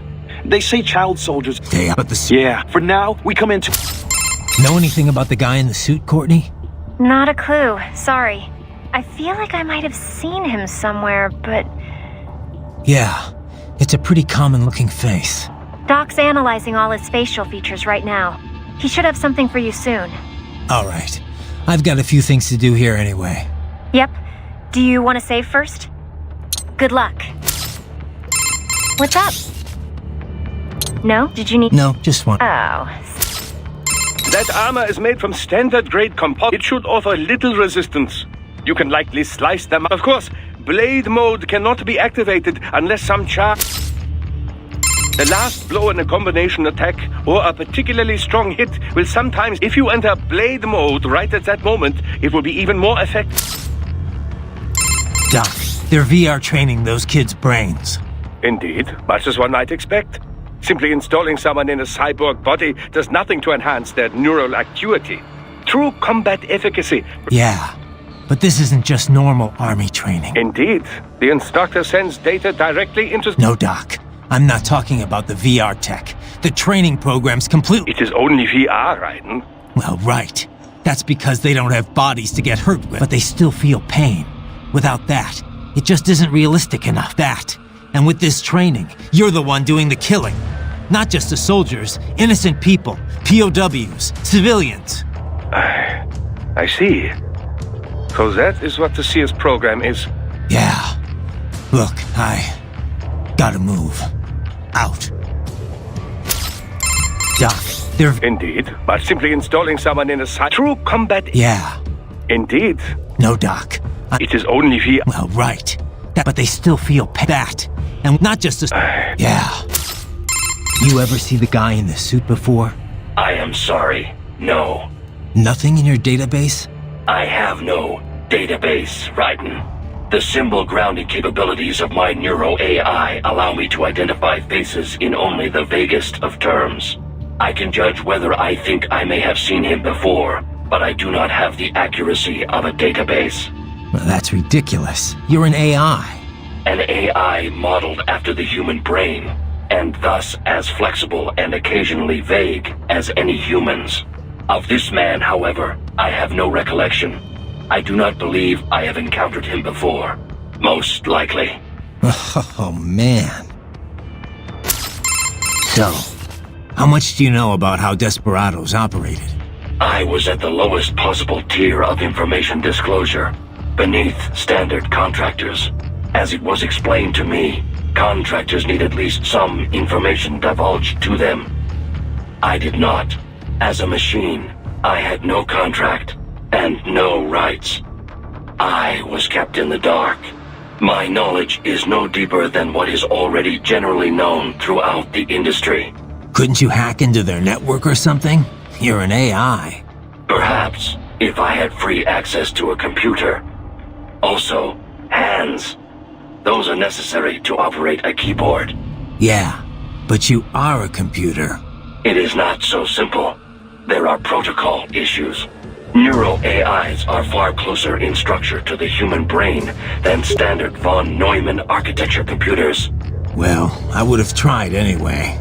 S4: They say child soldiers...
S2: But the...
S4: Yeah, for now, we come into...
S2: Know anything about the guy in the suit, Courtney?
S5: Not a clue. Sorry. I feel like I might have seen him somewhere, but...
S2: Yeah, it's a pretty common-looking face.
S5: Doc's analyzing all his facial features right now. He should have something for you soon.
S2: All right. I've got a few things to do here anyway.
S5: Yep. Do you want to save first? Good luck. What's up? No? Did you need...
S2: No, just one.
S5: Oh.
S6: That armor is made from standard-grade composite. It should offer little resistance. You can likely slice them. Of course, blade mode cannot be activated unless some The last blow in a combination attack or a particularly strong hit will sometimes... If you enter blade mode right at that moment, it will be even more effective.
S2: Doc, they're VR training those kids' brains.
S6: Indeed, much as one might expect. Simply installing someone in a cyborg body does nothing to enhance their neural acuity. True combat efficacy.
S2: Yeah, but this isn't just normal army training.
S6: Indeed. The instructor sends data directly into...
S2: No, Doc. I'm not talking about the VR tech. The training program's completely...
S6: It is only VR, Raiden.
S2: Well, right. That's because they don't have bodies to get hurt with, but they still feel pain. Without that, it just isn't realistic enough. That. And with this training, you're the one doing the killing. Not just the soldiers, innocent people, POWs, civilians.
S6: I see. So that is what the CS program is.
S2: Yeah. Look, I gotta move. Out. Doc, they're...
S6: Indeed, but simply installing someone in a true combat...
S2: Yeah.
S6: Indeed.
S2: No, Doc.
S6: It is only VR...
S2: Well, right. But they still feel that. And not just a... Yeah. You ever see the guy in the suit before?
S7: I am sorry. No.
S2: Nothing in your database?
S7: I have no database, Raiden. The symbol grounding capabilities of my Neuro AI allow me to identify faces in only the vaguest of terms. I can judge whether I think I may have seen him before, but I do not have the accuracy of a database.
S2: Well, that's ridiculous. You're an AI.
S7: An AI modeled after the human brain, and thus as flexible and occasionally vague as any humans. Of this man, however, I have no recollection. I do not believe I have encountered him before. Most likely.
S2: Oh, man. So, how much do you know about how Desperados operated?
S7: I was at the lowest possible tier of information disclosure, beneath standard contractors. As it was explained to me, Contractors need at least some information divulged to them. I did not. As a machine, I had no contract and no rights. I was kept in the dark. My knowledge is no deeper than what is already generally known throughout the industry.
S2: Couldn't you hack into their network or something? You're an AI.
S7: Perhaps, if I had free access to a computer. Also, hands. Those are necessary to operate a keyboard.
S2: Yeah, but you are a computer.
S7: It is not so simple. There are protocol issues. Neuro AIs are far closer in structure to the human brain than standard von Neumann architecture computers.
S2: Well, I would have tried anyway.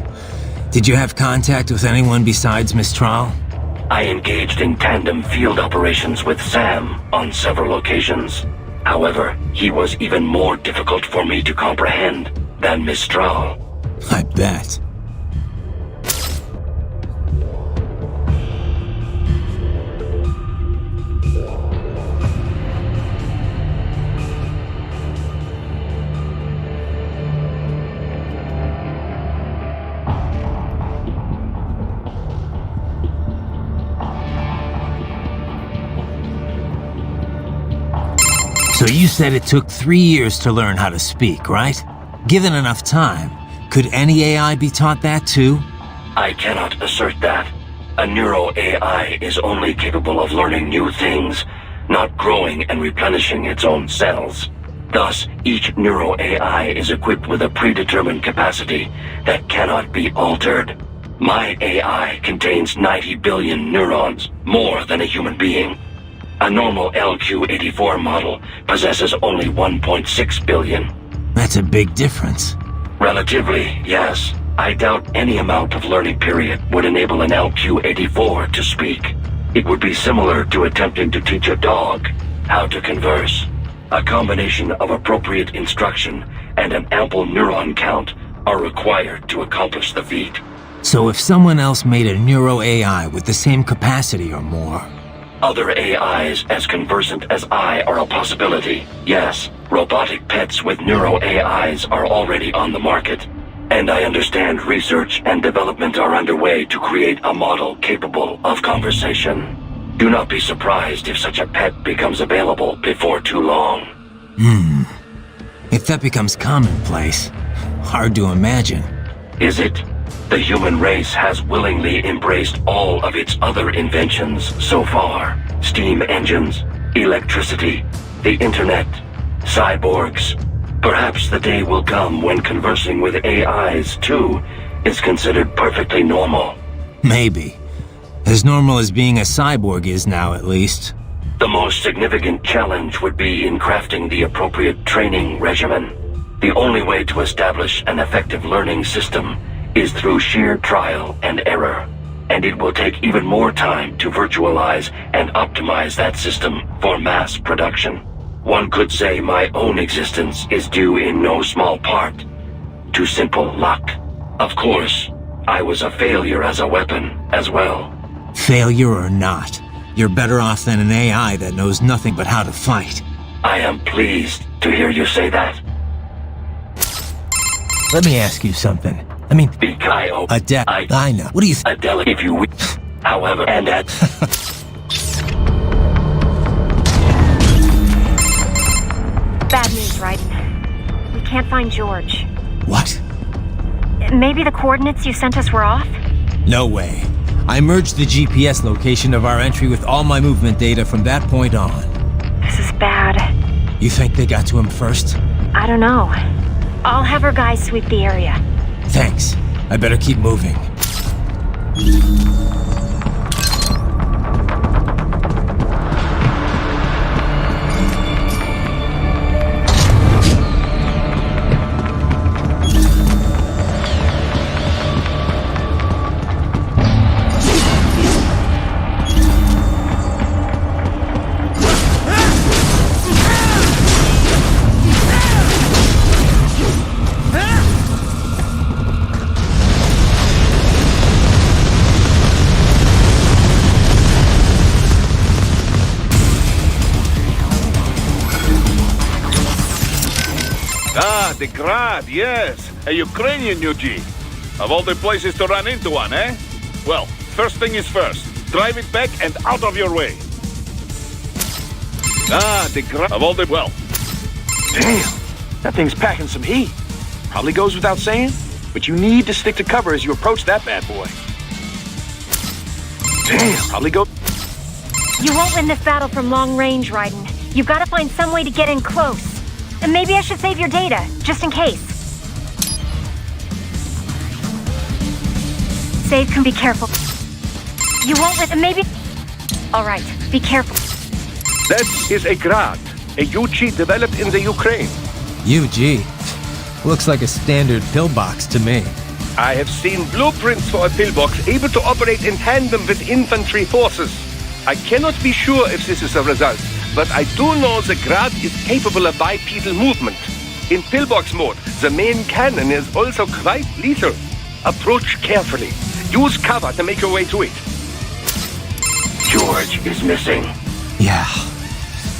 S2: Did you have contact with anyone besides Mistral?
S7: I engaged in tandem field operations with Sam on several occasions. However, he was even more difficult for me to comprehend than Mistral.
S2: I bet. So you said it took 3 years to learn how to speak, right? Given enough time, could any AI be taught that too?
S7: I cannot assert that. A neuro AI is only capable of learning new things, not growing and replenishing its own cells. Thus, each neuro AI is equipped with a predetermined capacity that cannot be altered. My AI contains 90 billion neurons, more than a human being. A normal LQ-84 model possesses only 1.6 billion.
S2: That's a big difference.
S7: Relatively, yes. I doubt any amount of learning period would enable an LQ-84 to speak. It would be similar to attempting to teach a dog how to converse. A combination of appropriate instruction and an ample neuron count are required to accomplish the feat.
S2: So if someone else made a neuro AI with the same capacity or more,
S7: other AIs as conversant as I are a possibility. Yes, robotic pets with neuro AIs are already on the market. And I understand research and development are underway to create a model capable of conversation. Do not be surprised if such a pet becomes available before too long.
S2: If that becomes commonplace, hard to imagine.
S7: Is it? The human race has willingly embraced all of its other inventions so far. Steam engines, electricity, the internet, cyborgs. Perhaps the day will come when conversing with AIs, too, is considered perfectly normal.
S2: Maybe. As normal as being a cyborg is now, at least.
S7: The most significant challenge would be in crafting the appropriate training regimen. The only way to establish an effective learning system is through sheer trial and error, and it will take even more time to virtualize and optimize that system for mass production. One could say my own existence is due in no small part to simple luck. Of course, I was a failure as a weapon as well.
S2: Failure or not, you're better off than an AI that knows nothing but how to fight.
S7: I am pleased to hear you say that.
S2: Let me ask you something. I mean,
S7: Bikayo.
S2: I know. What do you
S7: Adela, if you wish. However, and at...
S5: Bad news, Raiden. We can't find George.
S2: What?
S5: Maybe the coordinates you sent us were off?
S2: No way. I merged the GPS location of our entry with all my movement data from that point on.
S5: This is bad.
S2: You think they got to him first?
S5: I don't know. I'll have our guys sweep the area.
S2: Thanks. I better keep moving.
S3: the Grad, yes. A Ukrainian UG. Of all the places to run into one, eh? Well, first thing is first. Drive it back and out of your way. Ah, the Grad. Of all the... Well.
S4: Damn, that thing's packing some heat. Probably goes without saying, but you need to stick to cover as you approach that bad boy. Damn, probably go...
S5: You won't win this battle from long range, Raiden. You've got to find some way to get in close. And maybe I should save your data, just in case. Save can be careful. You won't win, and maybe... Alright, be careful.
S6: That is a Grad, a UG developed in the Ukraine.
S2: UG? Looks like a standard pillbox to me.
S6: I have seen blueprints for a pillbox able to operate in tandem with infantry forces. I cannot be sure if this is a result, but I do know the Grad is capable of bipedal movement. In pillbox mode, the main cannon is also quite lethal. Approach carefully. Use cover to make your way to it.
S7: George is missing.
S2: Yeah.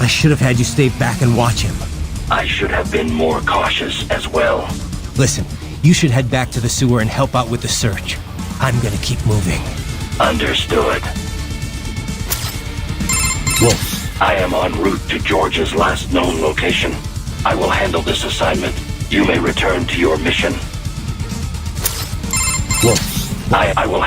S2: I should have had you stay back and watch him.
S7: I should have been more cautious as well.
S2: Listen, you should head back to the sewer and help out with the search. I'm gonna keep moving.
S7: Understood.
S2: Wolf.
S7: I am en route to George's last known location. I will handle this assignment. You may return to your mission.
S2: Wolf.
S7: I will...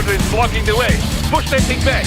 S6: Is blocking the way. Push that thing back.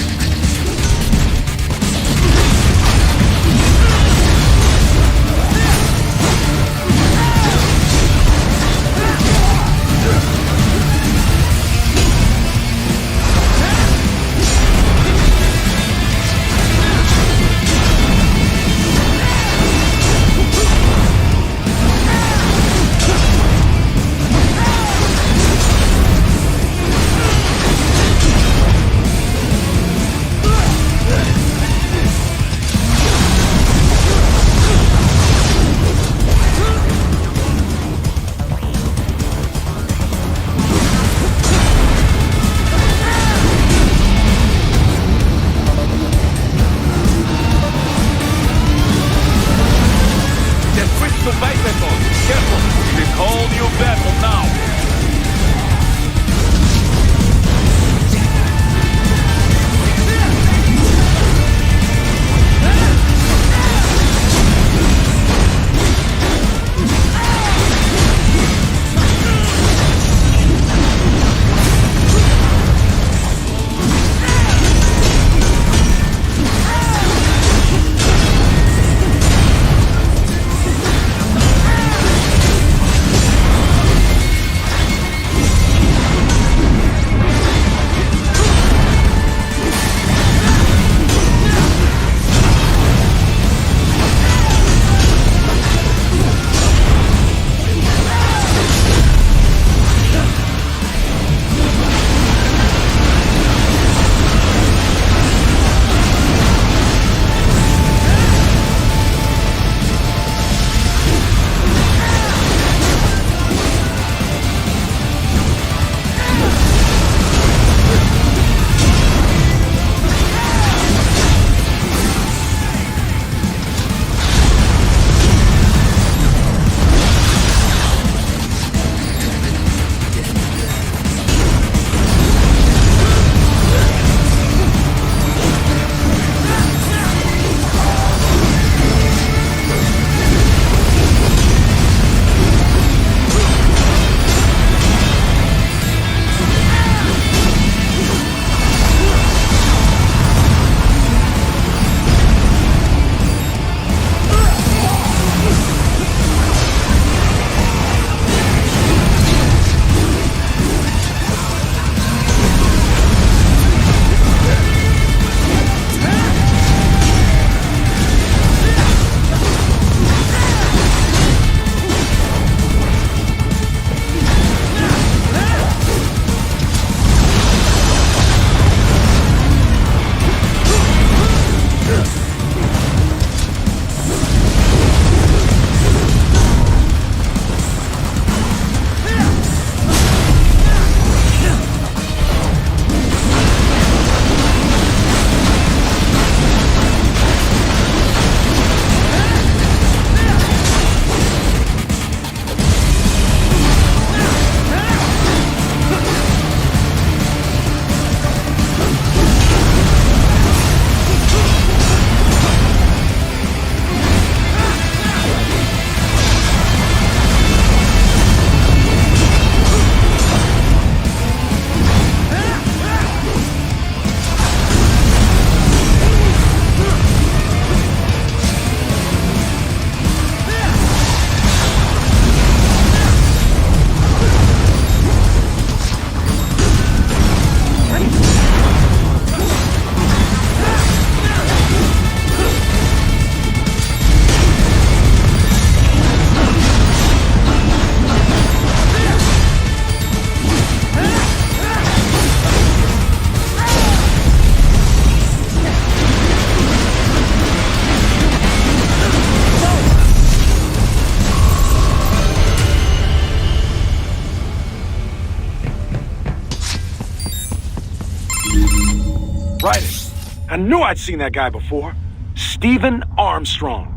S4: Right. I knew I'd seen that guy before. Stephen Armstrong.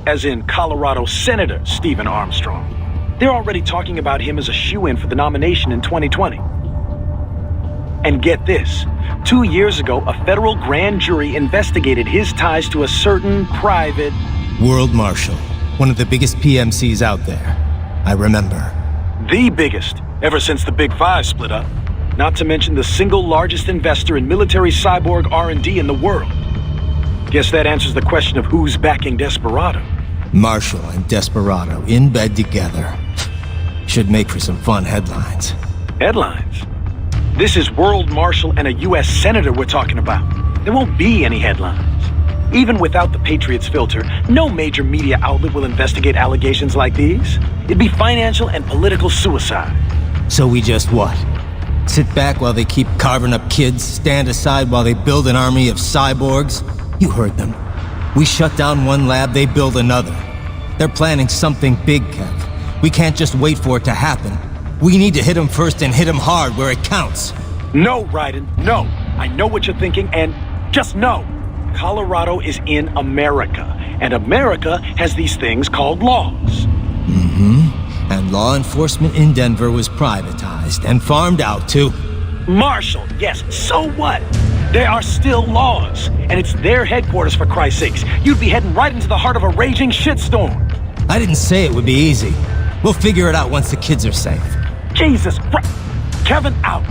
S4: As in Colorado Senator Stephen Armstrong. They're already talking about him as a shoo-in for the nomination in 2020. And get this. 2 years ago, a federal grand jury investigated his ties to a certain private...
S2: World Marshal. One of the biggest PMCs out there. I remember.
S4: The biggest, ever since the Big Five split up. Not to mention the single largest investor in military cyborg R&D in the world. Guess that answers the question of who's backing Desperado.
S2: Marshall and Desperado in bed together. Should make for some fun headlines.
S4: Headlines? This is World Marshal and a U.S. Senator we're talking about. There won't be any headlines. Even without the Patriots filter, no major media outlet will investigate allegations like these. It'd be financial and political suicide.
S2: So we just what? Sit back while they keep carving up kids, stand aside while they build an army of cyborgs? You heard them. We shut down one lab, they build another. They're planning something big, Kev. We can't just wait for it to happen. We need to hit them first and hit them hard where it counts.
S4: No, Raiden, no. I know what you're thinking, and just no. Colorado is in America, and America has these things called laws.
S2: Mm-hmm. And law enforcement in Denver was privatized and farmed out to...
S4: Marshall, yes, so what? There are still laws, and it's their headquarters, for Christ's sakes. You'd be heading right into the heart of a raging shitstorm.
S2: I didn't say it would be easy. We'll figure it out once the kids are safe.
S4: Jesus Christ. Kevin out.